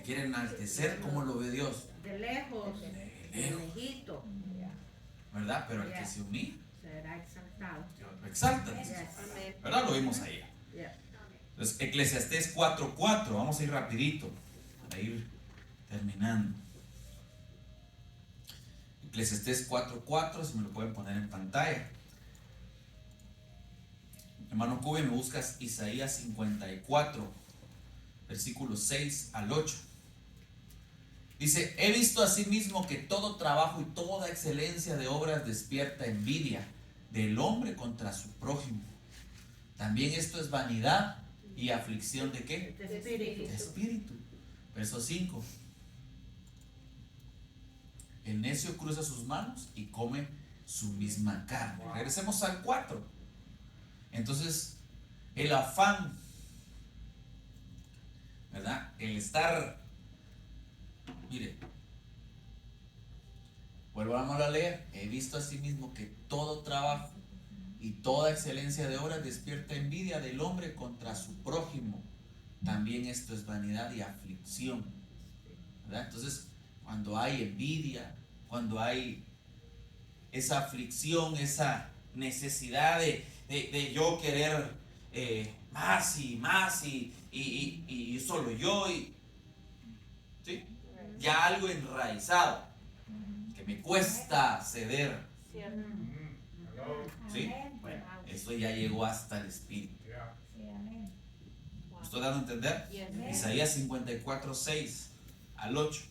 quiere enaltecer, ¿cómo lo ve Dios? De lejos, De de lejos, lejito, ¿verdad? Pero el que se humilla, será exaltado. Dios lo exalta, dice. Yes. Amén. ¿Verdad? Lo vimos ahí. Yeah. Entonces, Eclesiastés 4:4, vamos a ir rapidito para ir terminando. Eclesiastés 4:4, si me lo pueden poner en pantalla. Hermano Cube, me buscas Isaías 54, versículos 6 al 8. Dice: he visto asimismo que todo trabajo y toda excelencia de obras despierta envidia del hombre contra su prójimo. También esto es vanidad y aflicción de ¿qué? De espíritu. De espíritu. Verso 5. El necio cruza sus manos y come su misma carne. Regresemos al 4. Entonces, el afán, ¿verdad? El estar, mire, volvamos a leer. He visto asimismo que todo trabajo y toda excelencia de obras despierta envidia del hombre contra su prójimo. También esto es vanidad y aflicción, ¿verdad? Entonces, cuando hay envidia, cuando hay esa aflicción, esa necesidad de yo querer más y más y solo yo, ¿sí? Ya algo enraizado que me cuesta ceder, Cierto. Hello. ¿sí? Bueno, eso ya llegó hasta el espíritu. Yeah. ¿Me estoy dando a entender? Yes. Isaías 54, 6 al 8.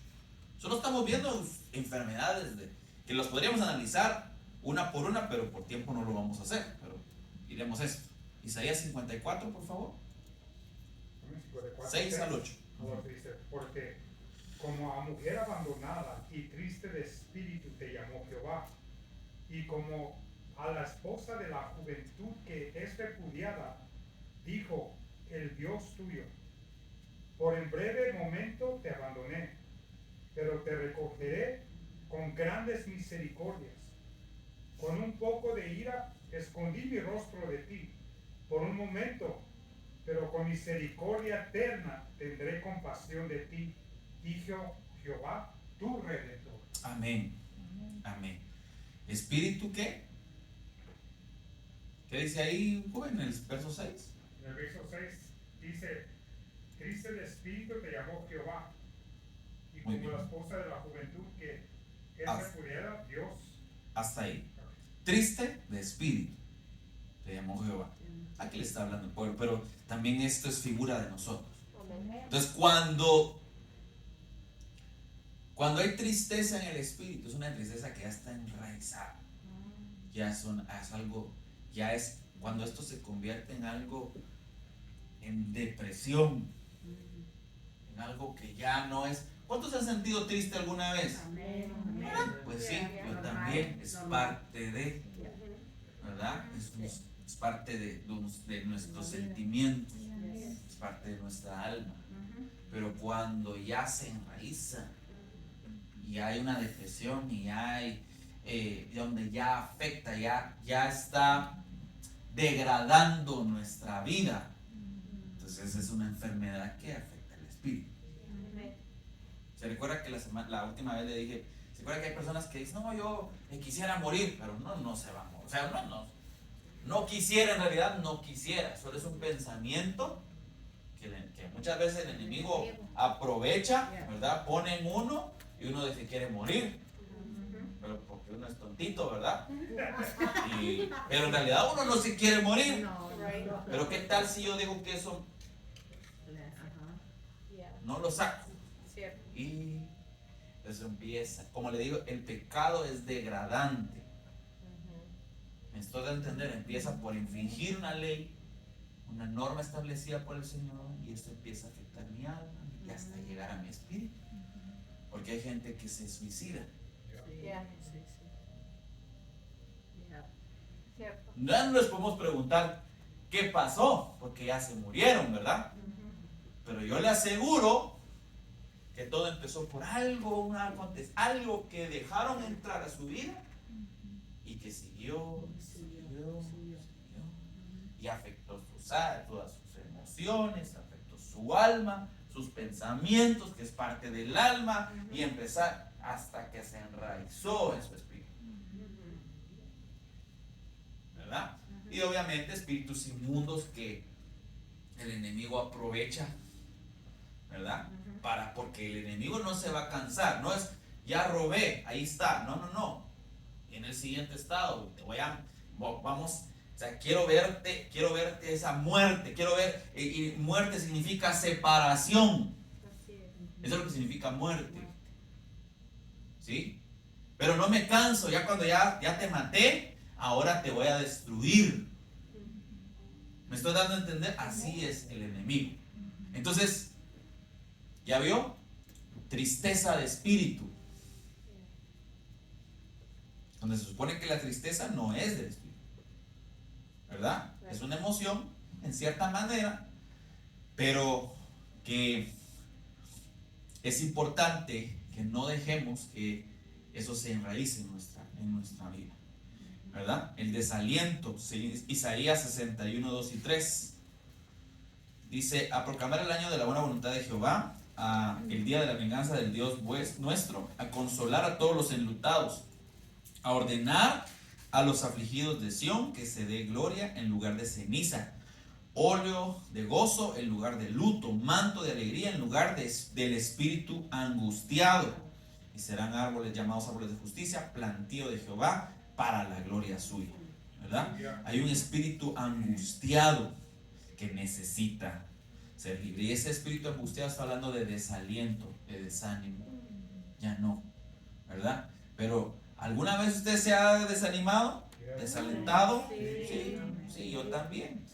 Solo estamos viendo enfermedades que los podríamos analizar una por una, pero por tiempo no lo vamos a hacer. Pero iremos esto. Isaías 54, por favor. 6 al 8. Dice, porque como a mujer abandonada y triste de espíritu te llamó Jehová, y como a la esposa de la juventud que es repudiada, dijo el Dios tuyo: por en breve momento te abandoné, pero te recogeré con grandes misericordias. Con un poco de ira escondí mi rostro de ti por un momento, pero con misericordia eterna tendré compasión de ti, dijo Jehová, tu Redentor. Amén. Amén. ¿Espíritu qué? ¿Qué dice ahí, joven, en el verso 6? En el verso 6 dice: triste de espíritu te llamó Jehová, y Muy como bien. la esposa de la juventud que es Ah. repudiada, Dios. Hasta ahí. Triste de espíritu te llamó Jehová. Aquí le está hablando el pueblo, pero también esto es figura de nosotros. Amén. Entonces, cuando hay tristeza en el espíritu, es una tristeza que ya está enraizada. Ya es algo, ya es cuando esto se convierte en algo, en depresión, en algo que ya no es. ¿Cuántos se han sentido triste alguna vez? Amén. Pues sí, yo también, es parte de, ¿verdad? Es parte de nuestros sentimientos, es parte de nuestra alma. Pero cuando ya se enraiza y hay una depresión y hay donde ya afecta, ya está degradando nuestra vida, entonces es una enfermedad que afecta el espíritu. Se recuerda que la última vez le dije, se recuerda que hay personas que dicen: no, yo quisiera morir, pero no se va a morir. O sea, no quisiera, en realidad no quisiera, solo es un pensamiento que muchas veces el enemigo aprovecha, ¿verdad? Pone en uno y uno dice que quiere morir, pero porque uno es tontito, ¿verdad? Pero en realidad uno no se quiere morir. Pero ¿qué tal si yo digo que eso no lo saco? Cierto. Y eso empieza, como le digo, el pecado es degradante. Me estoy dando a entender, empieza por infringir una ley, una norma establecida por el Señor, y esto empieza a afectar mi alma y hasta llegar a mi espíritu. Porque hay gente que se suicida. Yeah. Cierto. No les podemos preguntar qué pasó, porque ya se murieron, ¿verdad? Pero yo le aseguro que todo empezó por algo que dejaron entrar a su vida y que siguió y afectó todas sus emociones, afectó su alma, sus pensamientos, que es parte del alma, y empezar hasta que se enraizó en su espíritu. ¿Verdad? Y obviamente espíritus inmundos que el enemigo aprovecha, ¿verdad? Porque el enemigo no se va a cansar, no es ya robé, ahí está, no. En el siguiente estado, vamos, o sea, quiero verte esa muerte, quiero ver, y muerte significa separación. Eso es lo que significa muerte. ¿Sí? Pero no me canso, ya cuando ya te maté, ahora te voy a destruir. ¿Me estoy dando a entender? Así es el enemigo. Entonces, ¿ya vio? Tristeza de espíritu. Donde se supone que la tristeza no es del espíritu. ¿Verdad? Es una emoción, en cierta manera, pero que es importante que no dejemos que eso se enraíce en nuestra vida. ¿Verdad? El desaliento, Isaías 61, 2 y 3. Dice, a proclamar el año de la buena voluntad de Jehová, el día de la venganza del Dios nuestro, a consolar a todos los enlutados, a ordenar a los afligidos de Sión que se dé gloria en lugar de ceniza, óleo de gozo en lugar de luto, manto de alegría en lugar del espíritu angustiado, y serán árboles llamados árboles de justicia, plantío de Jehová para la gloria suya. ¿Verdad? Hay un espíritu angustiado que necesita ser libre, y ese espíritu angustiado está hablando de desaliento, de desánimo. Ya no, ¿verdad? Pero ¿alguna vez usted se ha desanimado? ¿Desalentado? Sí, yo también.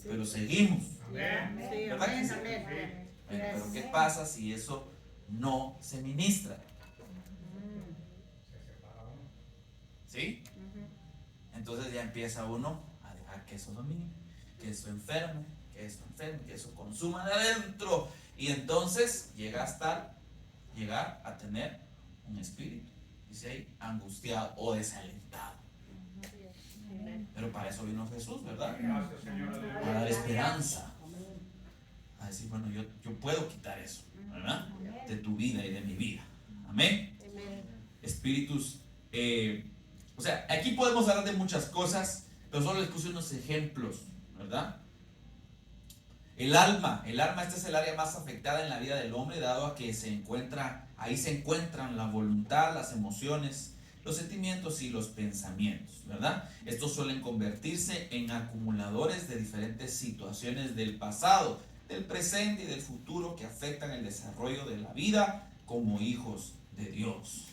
Pero seguimos. ¿Verdad que sí? Pero ¿qué pasa si eso no se ministra? ¿Sí? Entonces ya empieza uno a dejar que eso domine, que eso enferme, que eso consuma de adentro. Y entonces llegar a tener un espíritu, dice ahí, angustiado o desalentado. Pero para eso vino Jesús, ¿verdad? Para dar esperanza. A decir, bueno, yo puedo quitar eso, ¿verdad? De tu vida y de mi vida. Amén. Espíritus, o sea, aquí podemos hablar de muchas cosas, pero solo les puse unos ejemplos, ¿verdad? El alma, este es el área más afectada en la vida del hombre, dado a que ahí se encuentran la voluntad, las emociones, los sentimientos y los pensamientos, ¿verdad? Estos suelen convertirse en acumuladores de diferentes situaciones del pasado, del presente y del futuro que afectan el desarrollo de la vida como hijos de Dios.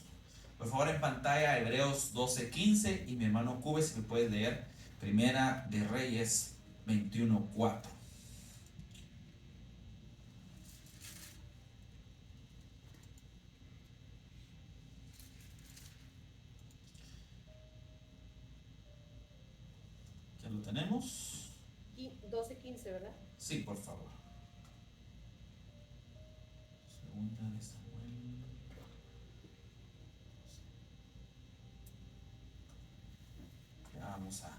Por favor, en pantalla Hebreos 12:15, y mi hermano Cube, si me puedes leer Primera de Reyes 21:4. ¿Ya lo tenemos? 12:15, ¿verdad? Sí, por favor. Segunda de Samuel. Ya vamos a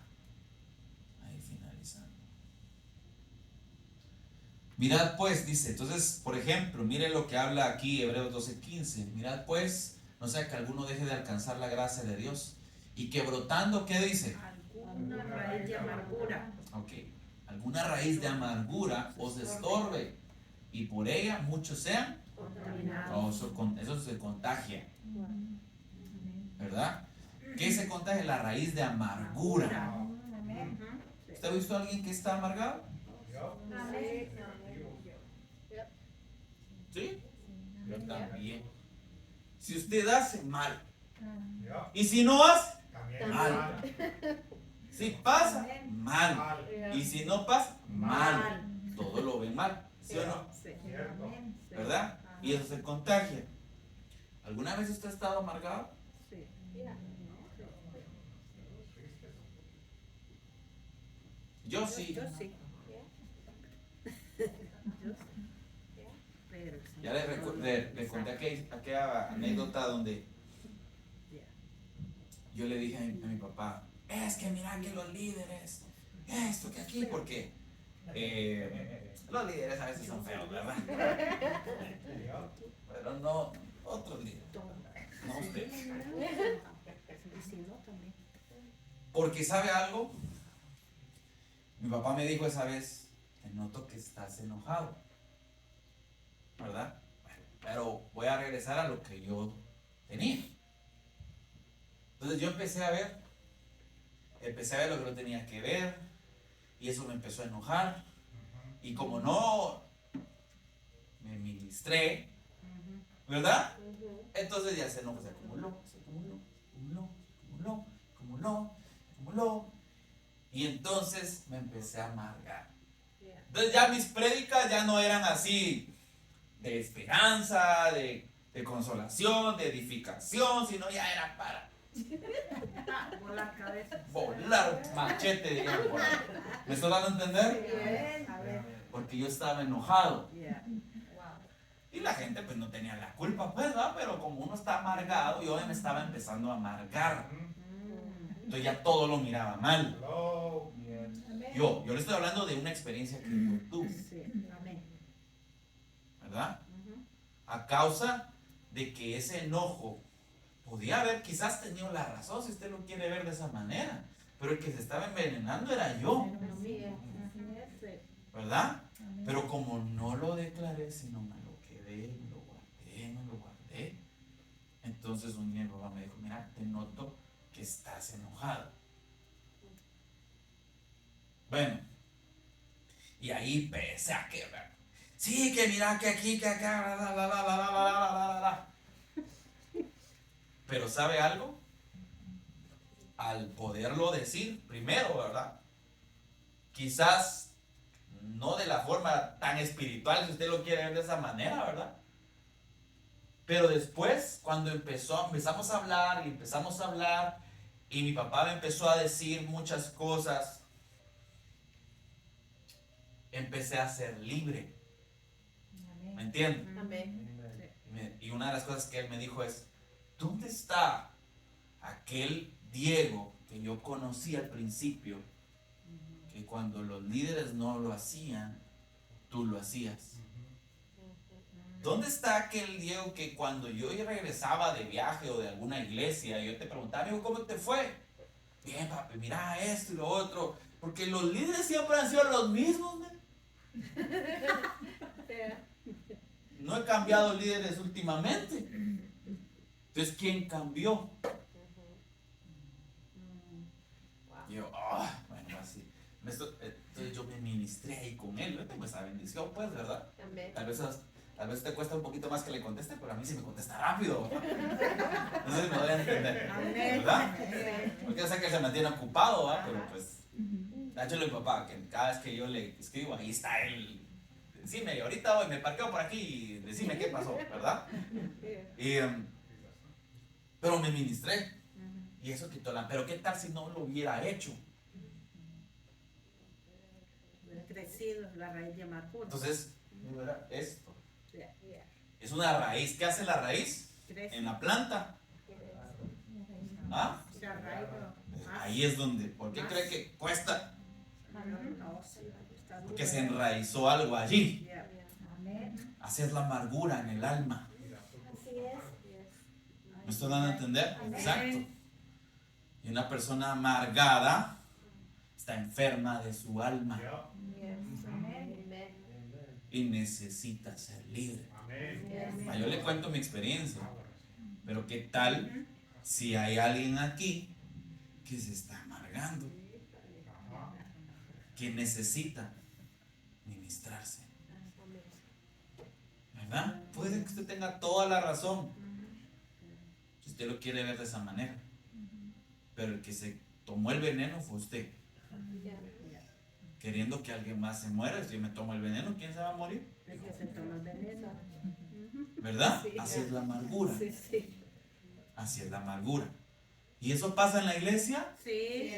ir finalizando. Mirad pues, dice, entonces, por ejemplo, mire lo que habla aquí Hebreos 12:15. Mirad pues, no sea que alguno deje de alcanzar la gracia de Dios, y que brotando, ¿qué dice? Alguna raíz de amargura. Ok, alguna raíz de amargura os estorbe, y por ella muchos sean contaminados. Eso se contagia, ¿verdad? ¿Qué se contagia? La raíz de amargura. ¿Usted ha visto a alguien que está amargado? ¿Sí? Yo también. Si usted hace, mal. Y si no hace, mal. Si pasa, mal. Y si no pasa, mal. Todo lo ven mal, ¿sí o no? ¿Verdad? Y eso se contagia. ¿Alguna vez usted ha estado amargado? Sí. Yo sí. Yo sí. Ya le conté aquella anécdota donde yo le dije a mi papá, es que mira que los líderes, esto que aquí, porque Los líderes a veces son feos, ¿verdad? Pero no, otros líderes. No ustedes. Porque ¿sabe algo? Mi papá me dijo esa vez, te noto que estás enojado, ¿verdad? Bueno, pero voy a regresar a lo que yo tenía. Entonces yo empecé a ver lo que no tenía que ver, y eso me empezó a enojar, y como no me ministré, ¿verdad? Entonces ya se enojó, se acumuló, y entonces me empecé a amargar. Entonces ya mis prédicas ya no eran así de esperanza, de consolación, de edificación, sino ya eran para Volar cabeza. volar machete, digamos. Por ahí. ¿Me estoy dando a entender? A ver. Porque yo estaba enojado. Yeah. Y la gente pues no tenía la culpa, pues, ¿verdad? Pero como uno está amargado, yo me estaba empezando a amargar. Entonces ya todo lo miraba mal. Hello. Yo le estoy hablando de una experiencia que yo tuve, Sí. Amén. ¿verdad? A causa de que ese enojo podía haber quizás tenido la razón, si usted lo quiere ver de esa manera, pero el que se estaba envenenando era yo, ¿verdad? Pero como no lo declaré, sino me lo quedé, me lo guardé, entonces un día mi papá me dijo, mira, te noto que estás enojado. Bueno, y ahí empecé a quebrar. Sí, que mira, que aquí, que acá, la. Pero ¿sabe algo? Al poderlo decir primero, ¿verdad? Quizás no de la forma tan espiritual, si usted lo quiere ver de esa manera, ¿verdad? Pero después, cuando empezamos a hablar y mi papá me empezó a decir muchas cosas, empecé a ser libre. ¿Me entienden? Amén. Y una de las cosas que él me dijo es, ¿dónde está aquel Diego que yo conocí al principio? Que cuando los líderes no lo hacían, tú lo hacías. ¿Dónde está aquel Diego que cuando yo regresaba de viaje o de alguna iglesia, yo te preguntaba, amigo, ¿cómo te fue? Bien, papi, mira esto y lo otro. Porque los líderes siempre han sido los mismos, ¿no? No he cambiado líderes últimamente. Entonces, ¿quién cambió? Y yo, bueno, así. Entonces yo me ministré ahí con él. Yo tengo esa bendición, pues, ¿verdad? Amén. Tal vez te cuesta un poquito más que le conteste, pero a mí sí me contesta rápido. No sé si me voy a entender. ¿Verdad? Porque yo sé que se mantiene ocupado, ¿verdad? Pero pues, dáchelo a mi papá, que cada vez que yo le escribo, ahí está él. Decime, ahorita voy, me parqueo por aquí y decime qué pasó, ¿verdad? Pero me ministré. Y eso quitó pero ¿qué tal si no lo hubiera hecho? Hubiera crecido la raíz de amargura. Entonces, mira esto. Es una raíz. ¿Qué hace la raíz? Crece. En la planta. ¿Ah? Se arraiga más. Ahí es donde. ¿Por qué cree que cuesta? No, sí, está duro. Porque se enraizó algo allí. Yeah. Así es la amargura en el alma. Así es. ¿Me estoy dando a entender? Exacto. Y una persona amargada está enferma de su alma y necesita ser libre. Yo le cuento mi experiencia, pero ¿qué tal si hay alguien aquí que se está amargando, que necesita ministrarse? ¿Verdad? Puede que usted tenga toda la razón, si usted lo quiere ver de esa manera, pero el que se tomó el veneno fue usted, queriendo que alguien más se muera. Si yo me tomo el veneno, ¿quién se va a morir? El que se toma el veneno. ¿Verdad? Así es la amargura. Sí. Así es la amargura. ¿Y eso pasa en la iglesia? Sí.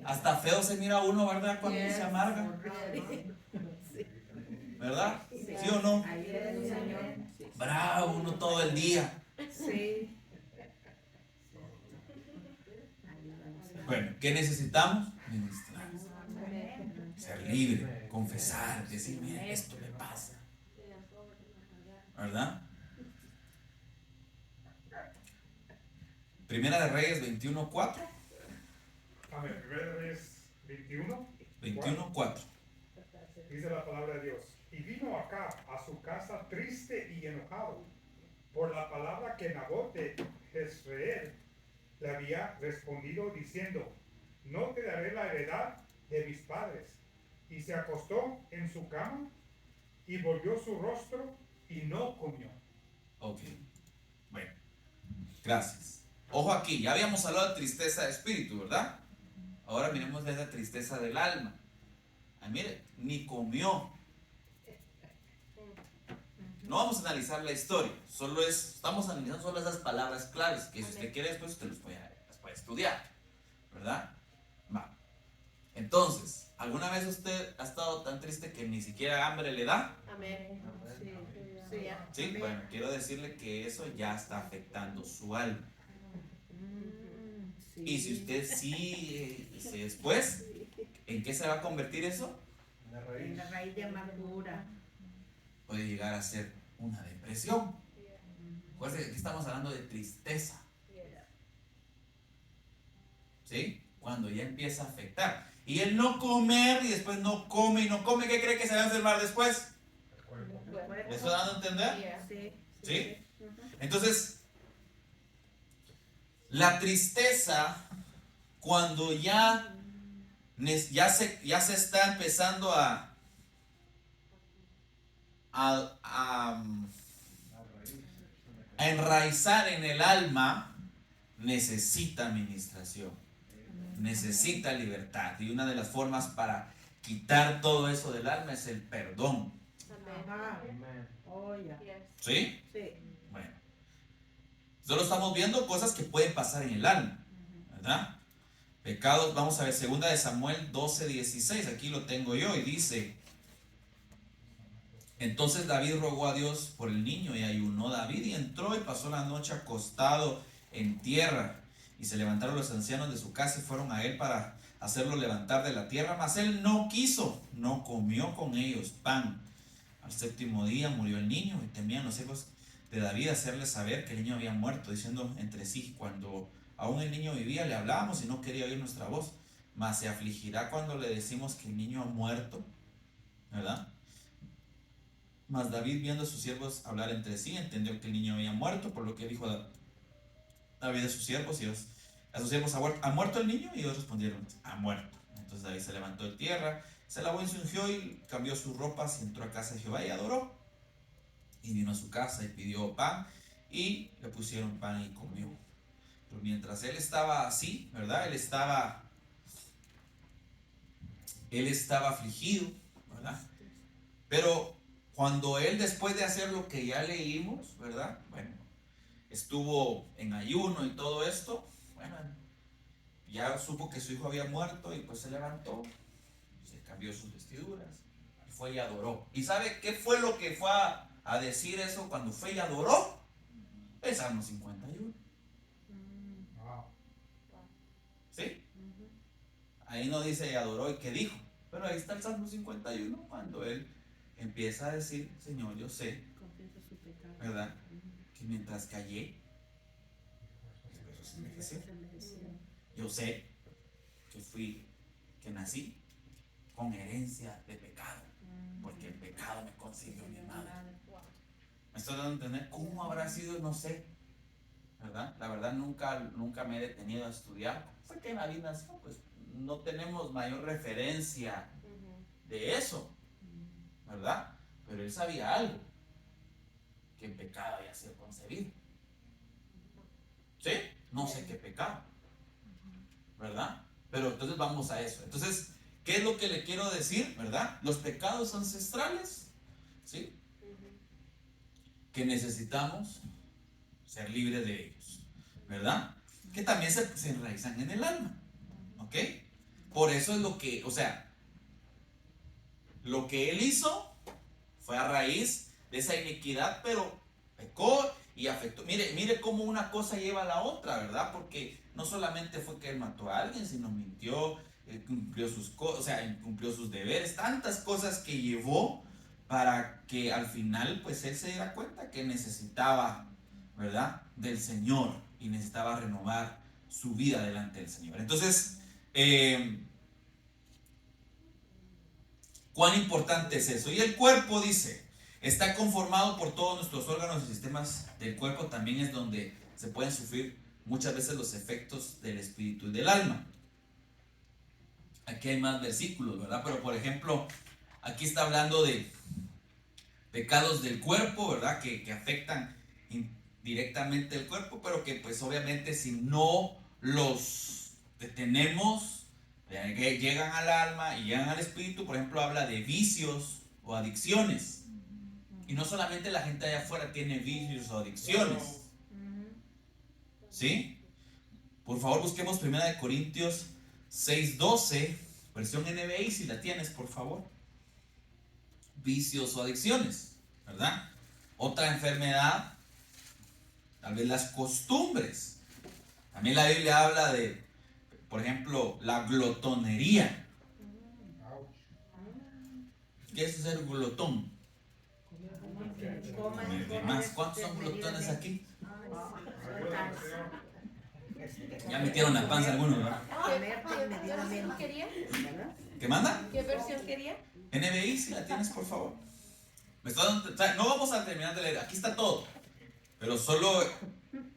Hasta feo se mira uno, ¿verdad? Cuando se amarga. ¿Verdad? ¿Sí o no? Ahí es el Señor. Bravo, uno todo el día. Sí. Bueno, ¿qué necesitamos? Ministrar. Ser libre. confesar, decir, mira, esto me pasa, ¿verdad? Primera de Reyes 21:4. Amén. Primera de Reyes 21. 21:4. Dice la palabra de Dios. Y vino acá a su casa triste y enojado por la palabra que Nabot de Jezreel le había respondido diciendo, no te daré la heredad de mis padres. Y se acostó en su cama y volvió su rostro y no comió. Ok. Bueno, gracias. Ojo aquí, ya habíamos hablado de tristeza de espíritu, ¿verdad? Ahora miremos de esa tristeza del alma. Ah, mire, ni comió. No vamos a analizar la historia, estamos analizando solo esas palabras claves que si usted quiere después usted las puede estudiar, ¿verdad? Va. Entonces, ¿alguna vez usted ha estado tan triste que ni siquiera hambre le da? Amén. Sí, Sí. Sí, Amén. bueno, quiero decirle que eso ya está afectando su alma. Y si usted sigue después, ¿en qué se va a convertir eso? La En raíz. la raíz de amargura. Puede llegar a ser una depresión. Acuérdense que aquí estamos hablando de tristeza, ¿sí? Cuando ya empieza a afectar. Y el no comer y después no come y no come, ¿qué cree que se va a enfermar después? ¿Me estoy dando a entender? Sí. ¿Sí? Entonces, la tristeza, cuando ya se está empezando a enraizar en el alma, necesita administración, necesita libertad. Y una de las formas para quitar todo eso del alma es el perdón. Ajá. Amén. Oh, ya. ¿Sí? Sí. Bueno. Solo estamos viendo cosas que pueden pasar en el alma, ¿verdad? Pecados, vamos a ver, 2 de Samuel 12:16, aquí lo tengo yo y dice, entonces David rogó a Dios por el niño y ayunó David y entró y pasó la noche acostado en tierra y se levantaron los ancianos de su casa y fueron a él para hacerlo levantar de la tierra, mas él no quiso, no comió con ellos pan. Al 7º día murió el niño y temían los hijos de David hacerle saber que el niño había muerto, diciendo entre sí, cuando aún el niño vivía le hablábamos y no quería oír nuestra voz, mas se afligirá cuando le decimos que el niño ha muerto, ¿verdad? Mas David, viendo a sus siervos hablar entre sí, entendió que el niño había muerto, por lo que dijo David a sus siervos, y a sus siervos, ¿ha muerto el niño? Y ellos respondieron, ha muerto. Entonces David se levantó de tierra, se lavó y se ungió y cambió sus ropas y entró a casa de Jehová y adoró. Y vino a su casa y pidió pan y le pusieron pan y comió. Pero mientras él estaba así, ¿verdad? Él estaba afligido, ¿verdad? Pero cuando él, después de hacer lo que ya leímos, ¿verdad? Bueno, estuvo en ayuno y todo esto, bueno, ya supo que su hijo había muerto y pues se levantó, se cambió sus vestiduras y fue y adoró. ¿Y sabe qué fue lo que fue a decir eso cuando fue y adoró? El Salmo 51. Wow. ¿Sí? Ahí no dice adoró y qué dijo, pero ahí está el Salmo 51 cuando él empieza a decir, Señor, yo sé, Confiesa su pecado. ¿verdad? Que mientras callé, mis huesos se envejecieron. Se envejeció. Yo sé que nací con herencia de pecado, porque el pecado me consiguió mi madre. Me estoy dando a entender cómo habrá sido, no sé, ¿verdad? La verdad nunca me he detenido a estudiar. Fue que David nació, pues no tenemos mayor referencia de eso, ¿verdad? Pero él sabía algo, que el pecado había sido concebido. ¿Sí? No sé qué pecado, ¿verdad? Pero entonces vamos a eso. Entonces, ¿qué es lo que le quiero decir, verdad? Los pecados ancestrales, ¿sí? Que necesitamos ser libres de ellos, ¿verdad? Que también se enraizan en el alma, ¿ok? Por eso es lo que, o sea, lo que él hizo fue a raíz de esa iniquidad, pero pecó y afectó. Mire cómo una cosa lleva a la otra, ¿verdad? Porque no solamente fue que él mató a alguien, sino mintió, cumplió sus deberes, tantas cosas que llevó para que al final pues él se diera cuenta que necesitaba, ¿verdad?, del Señor y necesitaba renovar su vida delante del Señor. Entonces, ¿cuán importante es eso? Y el cuerpo, dice, está conformado por todos nuestros órganos y sistemas del cuerpo. También es donde se pueden sufrir muchas veces los efectos del espíritu y del alma. Aquí hay más versículos, ¿verdad? Pero por ejemplo, aquí está hablando de pecados del cuerpo, ¿verdad? Que afectan directamente el cuerpo, pero que pues obviamente si no los detenemos, llegan al alma y llegan al espíritu. Por ejemplo, habla de vicios o adicciones. Y no solamente la gente allá afuera tiene vicios o adicciones. ¿Sí? Por favor, busquemos 1 Corintios 6:12, versión NBI, si la tienes, por favor. Vicios o adicciones, ¿verdad? Otra enfermedad, tal vez las costumbres. También la Biblia habla de, por ejemplo, la glotonería. ¿Qué es ser glotón? Comer de más. ¿Cuántos son glotones aquí? Ya metieron la panza algunos, ¿verdad? ¿Qué versión quería? ¿Qué manda? ¿Qué versión quería? NBI, si la tienes, por favor. No vamos a terminar de leer, aquí está todo. Pero solo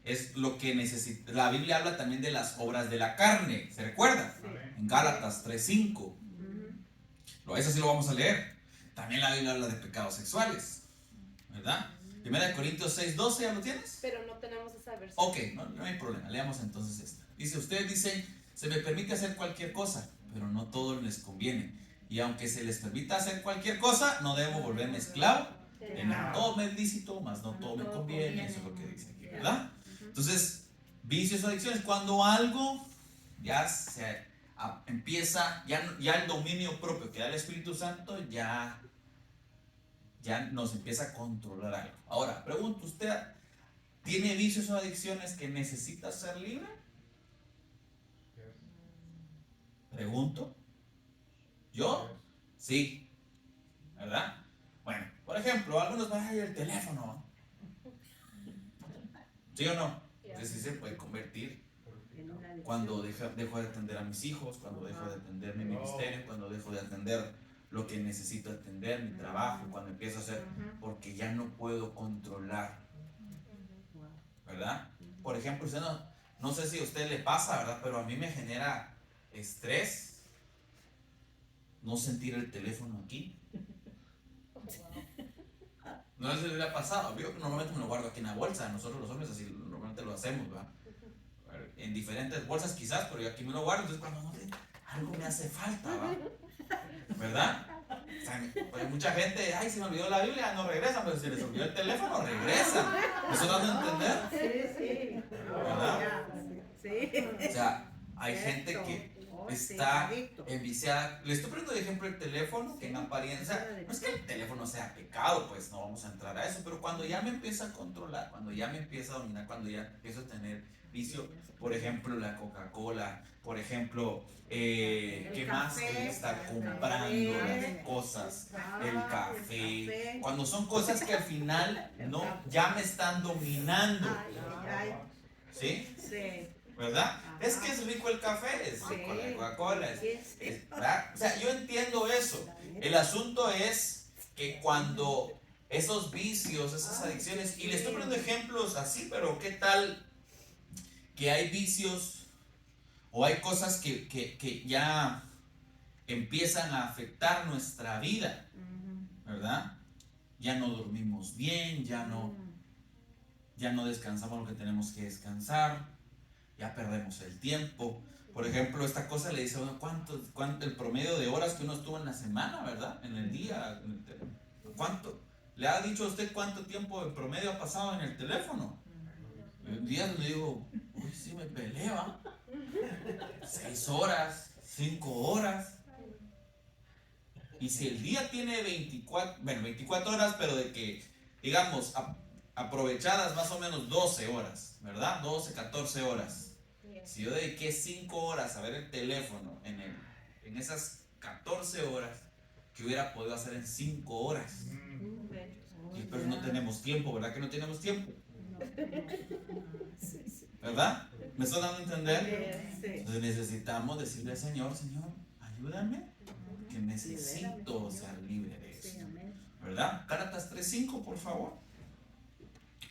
es lo que necesita. La Biblia habla también de las obras de la carne, ¿se recuerda? En Gálatas 3:5. Eso sí lo vamos a leer. También la Biblia habla de pecados sexuales, ¿verdad? 1 Corintios 6:12, ¿ya lo tienes? Pero no tenemos esa versión. Ok, no hay problema, leamos entonces esta. Dice, ustedes dicen, se me permite hacer cualquier cosa, pero no todo les conviene. Y aunque se les permita hacer cualquier cosa, no debemos volverme esclavo. En todo me es lícito, mas no todo me conviene. Eso es lo que dice aquí, ¿verdad? Entonces, vicios o adicciones, cuando algo ya se empieza, ya el dominio propio que da el Espíritu Santo ya nos empieza a controlar algo. Ahora, pregunto, ¿usted tiene vicios o adicciones que necesita ser libre? Pregunto. ¿Yo? Sí. ¿Verdad? Bueno, por ejemplo, algunos van a ir el teléfono. ¿Sí o no? Entonces sí se puede convertir cuando dejo de atender a mis hijos, cuando dejo de atender mi ministerio, cuando dejo de atender lo que necesito atender, mi trabajo, cuando empiezo a hacer, porque ya no puedo controlar, ¿verdad? Por ejemplo, usted no sé si a usted le pasa, ¿verdad? Pero a mí me genera estrés no sentir el teléfono aquí. No sé si le ha pasado. Yo normalmente me lo guardo aquí en la bolsa. Nosotros los hombres así normalmente lo hacemos, ¿verdad? En diferentes bolsas quizás, pero yo aquí me lo guardo. Entonces cuando algo me hace falta, ¿verdad? O sea, pues mucha gente, ay, se me olvidó la Biblia, no regresan, pero si les olvidó el teléfono, regresan. ¿Eso no a entender? Sí. ¿Verdad? Sí. O sea, hay gente que está enviciada. Le estoy poniendo de ejemplo el teléfono, que en apariencia, no es que el teléfono sea pecado, pues no vamos a entrar a eso, pero cuando ya me empieza a controlar, cuando ya me empieza a dominar, cuando ya empiezo a tener vicio, por ejemplo la Coca-Cola, por ejemplo, ¿qué más? El estar comprando las cosas, el café, cuando son cosas que al final ya me están dominando, ¿sí? Sí. ¿Verdad? Es que es rico el café, es rico la Coca-Cola, ¿verdad? O sea, yo entiendo eso. El asunto es que cuando esos vicios, esas adicciones, y le estoy poniendo ejemplos así, pero ¿qué tal que hay vicios o hay cosas que ya empiezan a afectar nuestra vida, ¿verdad? Ya no dormimos bien, ya no descansamos lo que tenemos que descansar, ya perdemos el tiempo. Por ejemplo, esta cosa le dice a uno cuánto el promedio de horas que uno estuvo en la semana, ¿verdad? En el día. ¿Cuánto? ¿Le ha dicho a usted cuánto tiempo en promedio ha pasado en el teléfono? Un día le digo, uy, sí me pelea. 6 horas, 5 horas. Y si el día tiene 24 horas, pero de que, digamos, aprovechadas más o menos 12 horas, ¿verdad? 12, 14 horas. Si yo dediqué 5 horas a ver el teléfono en en esas 14 horas que hubiera podido hacer en 5 horas. Pero no tenemos tiempo, ¿verdad que no tenemos tiempo? ¿Verdad? ¿Me estoy dando a entender? Entonces necesitamos decirle al Señor, Señor, ayúdame, que necesito ser libre de eso. ¿Verdad? Gálatas 3:5, por favor.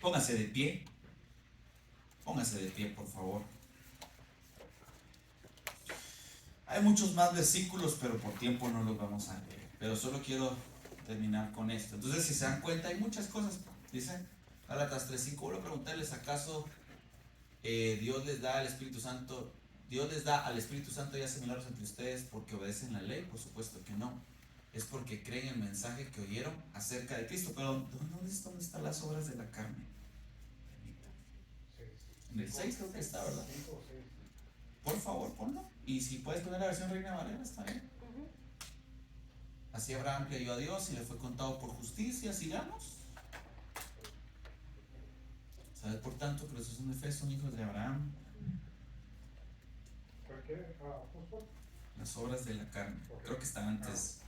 Póngase de pie. Póngase de pie, por favor. Hay muchos más versículos, pero por tiempo no los vamos a leer. Pero solo quiero terminar con esto. Entonces, si se dan cuenta, hay muchas cosas. Dice Gálatas 3:5. Voy a preguntarles, ¿acaso Dios les da al Espíritu Santo? ¿Dios les da al Espíritu Santo y hace milagros entre ustedes porque obedecen la ley? Por supuesto que no. Es porque creen el mensaje que oyeron acerca de Cristo. Pero ¿dónde están las obras de la carne? En el 6 creo que está, ¿verdad? Por favor, ponlo. Y si puedes poner la versión Reina Valera, está bien. Así Abraham creyó a Dios y le fue contado por justicia. Sigamos. ¿Sabes por tanto que los hijos de fe son hijos de Abraham? ¿Por qué? Apóstol. Las obras de la carne. Creo que están antes.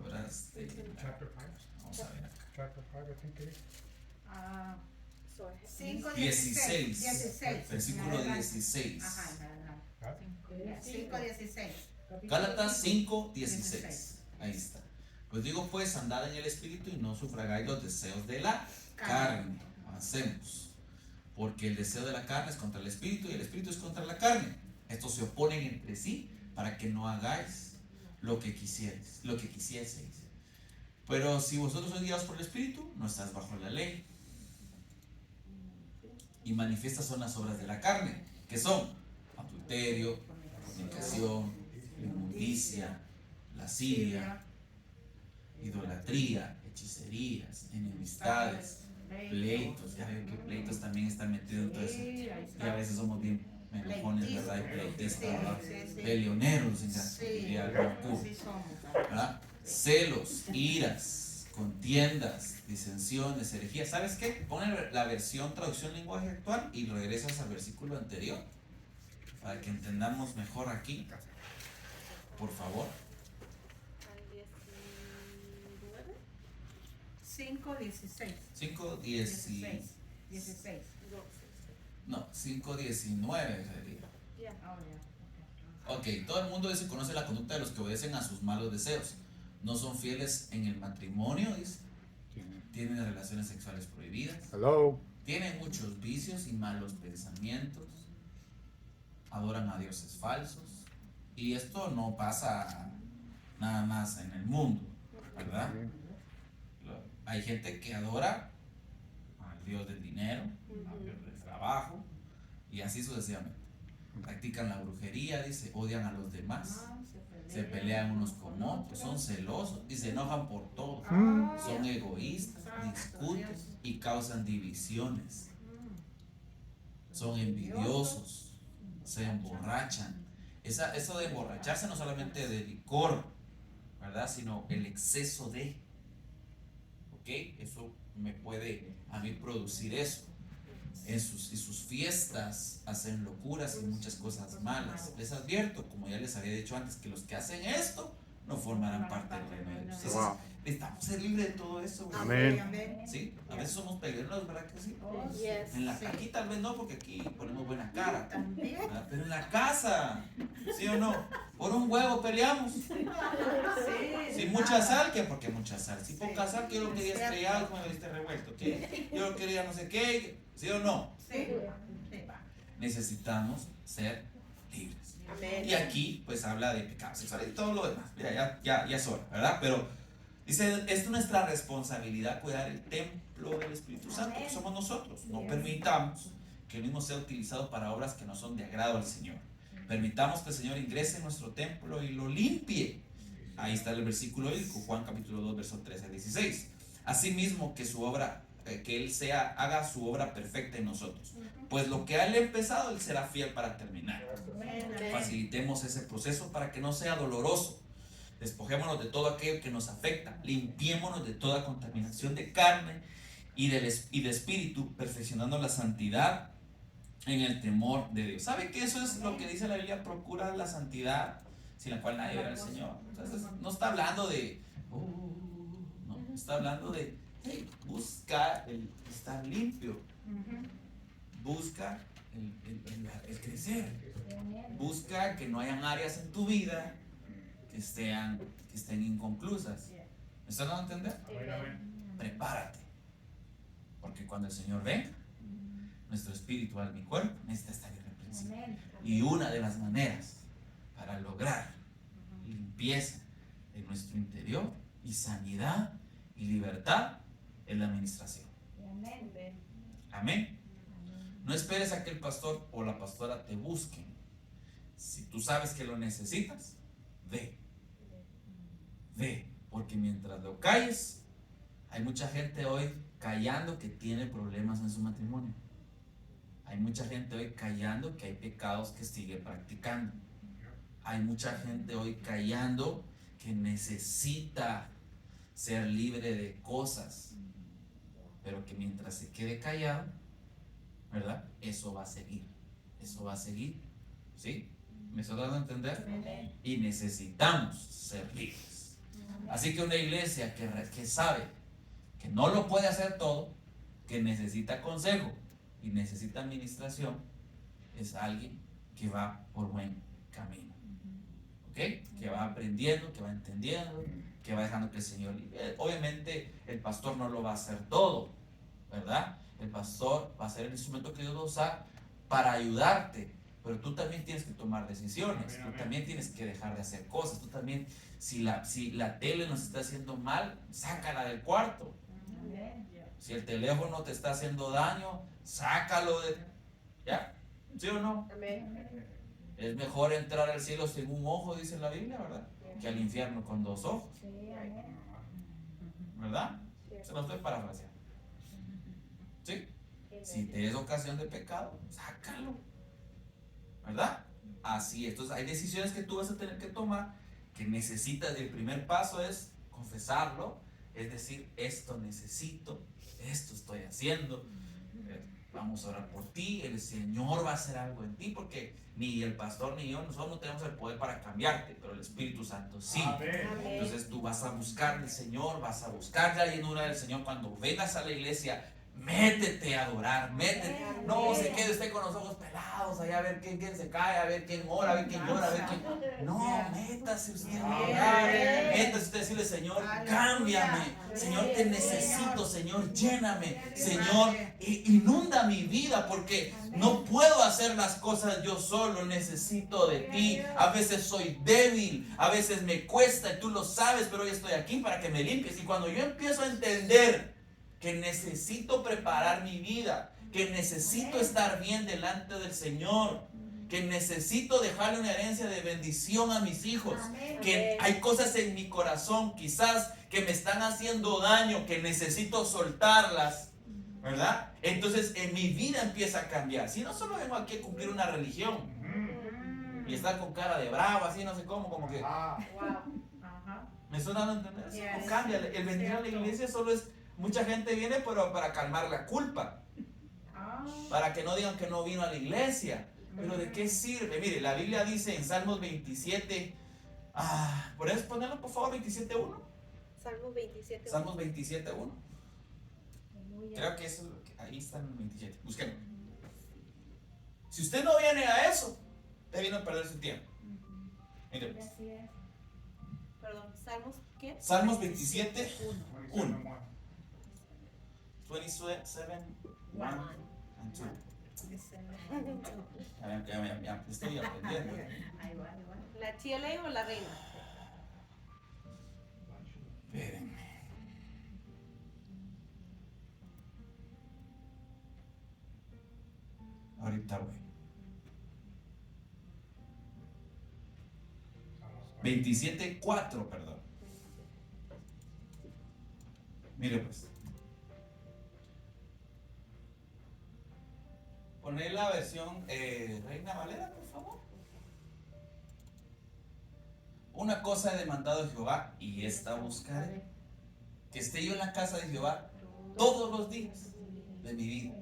Obras de la Chapter 5. Vamos a ver acá. Chapter 5, I think it is. 16. Versículo 16. Ajá, en adelante. 5:16. Gálatas 5:16. Ahí está. Pues digo pues, andad en el Espíritu y no sufragáis los deseos de la carne. Avancemos. Porque el deseo de la carne es contra el Espíritu y el Espíritu es contra la carne. Estos se oponen entre sí para que no hagáis lo que quisieseis. Pero si vosotros sois guiados por el Espíritu, no estás bajo la ley. Y manifiestas son las obras de la carne, que son adulterio, fornicación, inmundicia, lascivia, idolatría, hechicerías, enemistades, pleitos. Ya ven que pleitos también están metidos en todo eso. Y a veces somos bien enojones, ¿verdad? Y pleitistas, ¿verdad? Peleoneros, diría el concurso, ¿verdad? Celos, iras, contiendas, disensiones, herejías. ¿Sabes qué? Pon la versión traducción lenguaje actual y regresas al versículo anterior para que entendamos mejor aquí, por favor. 5:16. 5:16. 16. No, 5:19 sería. Ok, todo el mundo dice conoce la conducta de los que obedecen a sus malos deseos. No son fieles en el matrimonio, dice. Tienen relaciones sexuales prohibidas. Hello. Tienen muchos vicios y malos pensamientos. Adoran a dioses falsos. Y esto no pasa nada más en el mundo, ¿verdad? Hay gente que adora al Dios del dinero, al Dios del trabajo, y así sucesivamente. Practican la brujería, dice, odian a los demás, se pelean unos con otros, son celosos y se enojan por todo, son egoístas, discuten y causan divisiones, son envidiosos, se emborrachan. Eso de emborracharse no solamente de licor, ¿verdad? Sino el exceso de, ¿ok? Eso me puede a mí producir eso. En sus fiestas hacen locuras y muchas cosas malas. Les advierto, como ya les había dicho antes, que los que hacen esto no formarán parte del reino de Dios. Entonces, necesitamos ser libres de todo eso. Amén. Sí, a veces somos peleoneros, ¿verdad que sí? Yes. Aquí tal vez no, porque aquí ponemos buena cara. También. ¿Verdad? Pero en la casa, ¿sí o no? Por un huevo peleamos. Sin mucha sal, ¿qué? Porque mucha sal. Si poca sal, que yo lo quería estrellado, como me diste revuelto. ¿Qué? Yo lo quería no sé qué. ¿Sí o no? Sí. Necesitamos ser libres. Amén. Y aquí, pues habla de pecado sexual y todo lo demás. Mira, ya es hora, ¿verdad? Pero dice, es nuestra responsabilidad cuidar el templo del Espíritu Santo, que somos nosotros. No permitamos que el mismo sea utilizado para obras que no son de agrado al Señor. Permitamos que el Señor ingrese en nuestro templo y lo limpie. Ahí está el versículo bíblico, Juan capítulo 2, versos 13 al 16. Asimismo, que su obra, que Él haga su obra perfecta en nosotros. Pues lo que Él ha empezado, Él será fiel para terminar. Facilitemos ese proceso para que no sea doloroso. Despojémonos de todo aquello que nos afecta. Limpiémonos de toda contaminación de carne y de espíritu, perfeccionando la santidad en el temor de Dios. ¿Sabe que eso es lo que dice la Biblia? Procura la santidad sin la cual nadie verá al Señor. Entonces, no está hablando de, no, está hablando de, hey, busca el estar limpio, busca el crecer, busca que no hayan áreas en tu vida que estén inconclusas. ¿Me están dando a entender? Amén, amén. Prepárate, porque cuando el Señor venga, nuestro espíritu, alma y cuerpo necesita estar irreprensible. Y una de las maneras para lograr limpieza en nuestro interior y sanidad y libertad es la administración. Amén. No esperes a que el pastor o la pastora te busquen. Si tú sabes que lo necesitas, ve, porque mientras lo calles, hay mucha gente hoy callando que tiene problemas en su matrimonio. Hay mucha gente hoy callando que hay pecados que sigue practicando. Hay mucha gente hoy callando que necesita ser libre de cosas, pero que mientras se quede callado, ¿verdad? Eso va a seguir, ¿sí? ¿Me estoy dando a entender? Y necesitamos ser libres. Así que una iglesia que sabe que no lo puede hacer todo, que necesita consejo y necesita administración, es alguien que va por buen camino, ¿ok? Que va aprendiendo, que va entendiendo, que va dejando que el Señor libre. Obviamente el pastor no lo va a hacer todo, ¿verdad? El pastor va a ser el instrumento que Dios va a usar para ayudarte, pero tú también tienes que tomar decisiones, tú también tienes que dejar de hacer cosas, tú también, si la tele nos está haciendo mal, sácala del cuarto. Si el teléfono te está haciendo daño, sácalo de... ¿Ya? ¿Sí o no? Es mejor entrar al cielo sin un ojo, dice la Biblia, ¿verdad? Que al infierno con 2 ojos. ¿Verdad? Se lo estoy parafraseando. ¿Sí? Si te es ocasión de pecado, sácalo. ¿Verdad? Así es. Entonces hay decisiones que tú vas a tener que tomar que necesitas. El primer paso es confesarlo. Es decir, esto necesito, esto estoy haciendo. Vamos a orar por ti. El Señor va a hacer algo en ti, porque ni el pastor ni yo, nosotros no tenemos el poder para cambiarte, pero el Espíritu Santo sí. Amén. Entonces tú vas a buscar al Señor, vas a buscar la llenura del Señor. Cuando vengas a la iglesia, métete a adorar, métete. No se quede usted con los ojos pelados allá a ver quién se cae, a ver quién ora, a ver quién llora, a ver quién... No, métase usted a orar, métase usted a decirle: Señor, cámbiame, Señor, te necesito, Señor, lléname, Señor, inunda mi vida, porque no puedo hacer las cosas yo solo, necesito de ti. A veces soy débil, a veces me cuesta, y tú lo sabes, pero hoy estoy aquí para que me limpies. Y cuando yo empiezo a entender que necesito preparar mi vida, que necesito estar bien delante del Señor, que necesito dejarle una herencia de bendición a mis hijos, que hay cosas en mi corazón quizás que me están haciendo daño, que necesito soltarlas, ¿verdad? Entonces en mi vida empieza a cambiar. Si no, solo vengo aquí a cumplir una religión y estar con cara de bravo, así no sé cómo, como que... ¿Me suena a entender? Eso no cambia. El venir a la iglesia solo es... Mucha gente viene pero para calmar la culpa, para que no digan que no vino a la iglesia. Pero ¿de qué sirve? Mire, la Biblia dice en Salmos 27, ¿puedes ponerlo por favor? 27.1. Salmos 27. Salmos 27.1. Creo que eso, ahí está en el 27. Búsquenlo. Si usted no viene a eso, usted viene a perder su tiempo. Mire, pues. Perdón, ¿Salmos qué? Salmos 27.1. 27, 1 and 2. Ya, estoy aprendiendo. ¿La TLA o la reina? Espérenme. Ahorita voy. 27.4, perdón. Mire pues. Poner la versión Reina Valera, por favor. Una cosa he demandado de Jehová, y esta buscaré: que esté yo en la casa de Jehová todos los días de mi vida.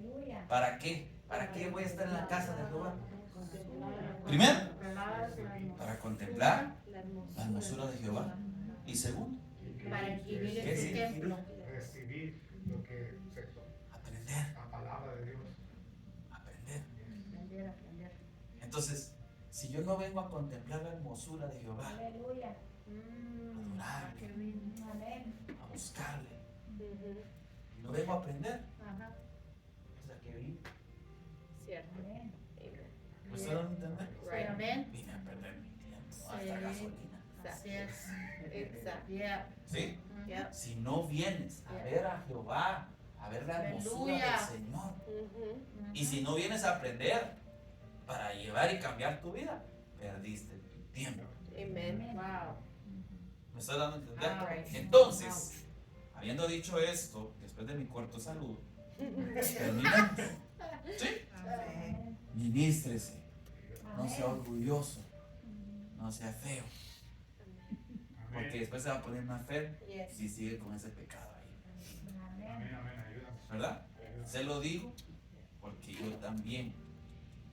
¿Para qué? ¿Para qué voy a estar en la casa de Jehová? Primero, para contemplar La hermosura de Jehová. Y segundo, Para adquirir ¿qué ese es? templo. Recibir lo que Aprender. la palabra de Dios. Aprender. Aprender. Entonces, si yo no vengo a contemplar la hermosura de Jehová, Aleluya. a adorarle, Amén. a buscarle, Ujú. y no vengo a aprender, Ajá. o sea que vine. Cierto. Amén. Amen. ¿Me están dando a entender? Right. Amén. Vine a perder mi tiempo, Sí. hasta gasolina. Así es. Exacto. Yeah. ¿Sí? Yep. Si no vienes a ver a Jehová, a ver la hermosura Aleluya. del Señor, Ujú. y si no vienes a aprender para llevar y cambiar tu vida, perdiste tu tiempo. Amen. Wow. ¿Me estás dando a entender? Alright. Entonces, habiendo dicho esto, después de mi corto saludo, terminamos. ¿Sí? Amén. Ministrese, no sea orgulloso, no sea feo, porque Amén. después se va a poner más feo Yes. si sigue con ese pecado ahí. Amén, amén, ayúdanos. ¿Verdad? Ayúdanos. Se lo digo porque yo también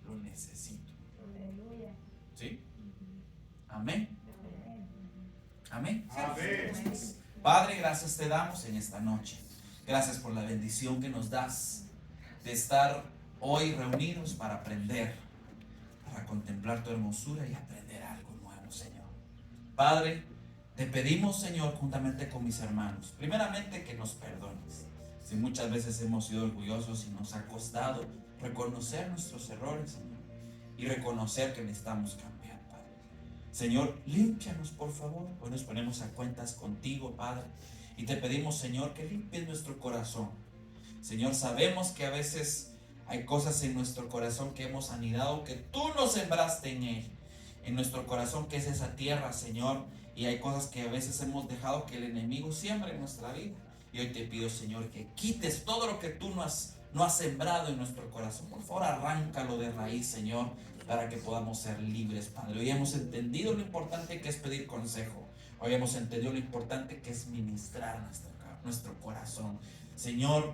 lo necesito. Aleluya. ¿Sí? Amén. Amén. Amén. Padre, gracias te damos en esta noche. Gracias por la bendición que nos das de estar hoy reunidos para aprender, para contemplar tu hermosura y aprender algo nuevo, Señor. Padre, te pedimos, Señor, juntamente con mis hermanos, primeramente que nos perdones. Si muchas veces hemos sido orgullosos y nos ha costado reconocer nuestros errores, Señor, y reconocer que necesitamos cambiar, Padre. Señor, límpianos, por favor. Hoy nos ponemos a cuentas contigo, Padre, y te pedimos, Señor, que limpies nuestro corazón. Señor, sabemos que a veces hay cosas en nuestro corazón que hemos anidado, que tú nos sembraste en él, en nuestro corazón, que es esa tierra, Señor, y hay cosas que a veces hemos dejado que el enemigo siembre en nuestra vida. Y hoy te pido, Señor, que quites todo lo que tú no has sembrado en nuestro corazón. Por favor, arráncalo de raíz, Señor, para que podamos ser libres, Padre. Hoy hemos entendido lo importante que es pedir consejo. Hoy hemos entendido lo importante que es ministrar nuestro corazón. Señor,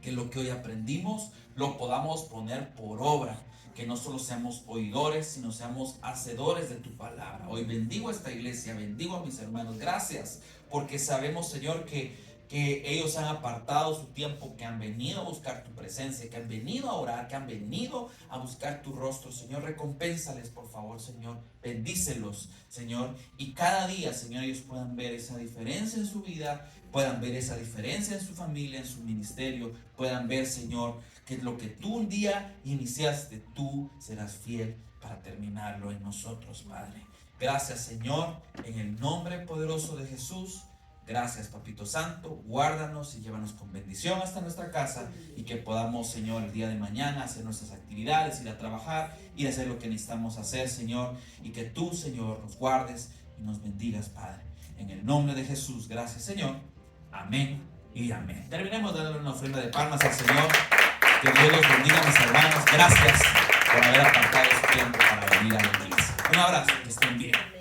que lo que hoy aprendimos lo podamos poner por obra. Que no solo seamos oidores, sino seamos hacedores de tu palabra. Hoy bendigo a esta iglesia, bendigo a mis hermanos. Gracias, porque sabemos, Señor, que ellos han apartado su tiempo, que han venido a buscar tu presencia, que han venido a orar, que han venido a buscar tu rostro. Señor, recompénsales, por favor, Señor. Bendícelos, Señor. Y cada día, Señor, ellos puedan ver esa diferencia en su vida, puedan ver esa diferencia en su familia, en su ministerio, puedan ver, Señor, que lo que tú un día iniciaste, tú serás fiel para terminarlo en nosotros, Padre. Gracias, Señor, en el nombre poderoso de Jesús. Gracias, Papito Santo. Guárdanos y llévanos con bendición hasta nuestra casa y que podamos, Señor, el día de mañana hacer nuestras actividades, ir a trabajar, ir a hacer lo que necesitamos hacer, Señor, y que tú, Señor, nos guardes y nos bendigas, Padre. En el nombre de Jesús, gracias, Señor. Amén y amén. Terminemos dándole una ofrenda de palmas al Señor. Que Dios los bendiga, mis hermanos. Gracias por haber apartado su tiempo para venir a la iglesia. Un abrazo, que estén bien.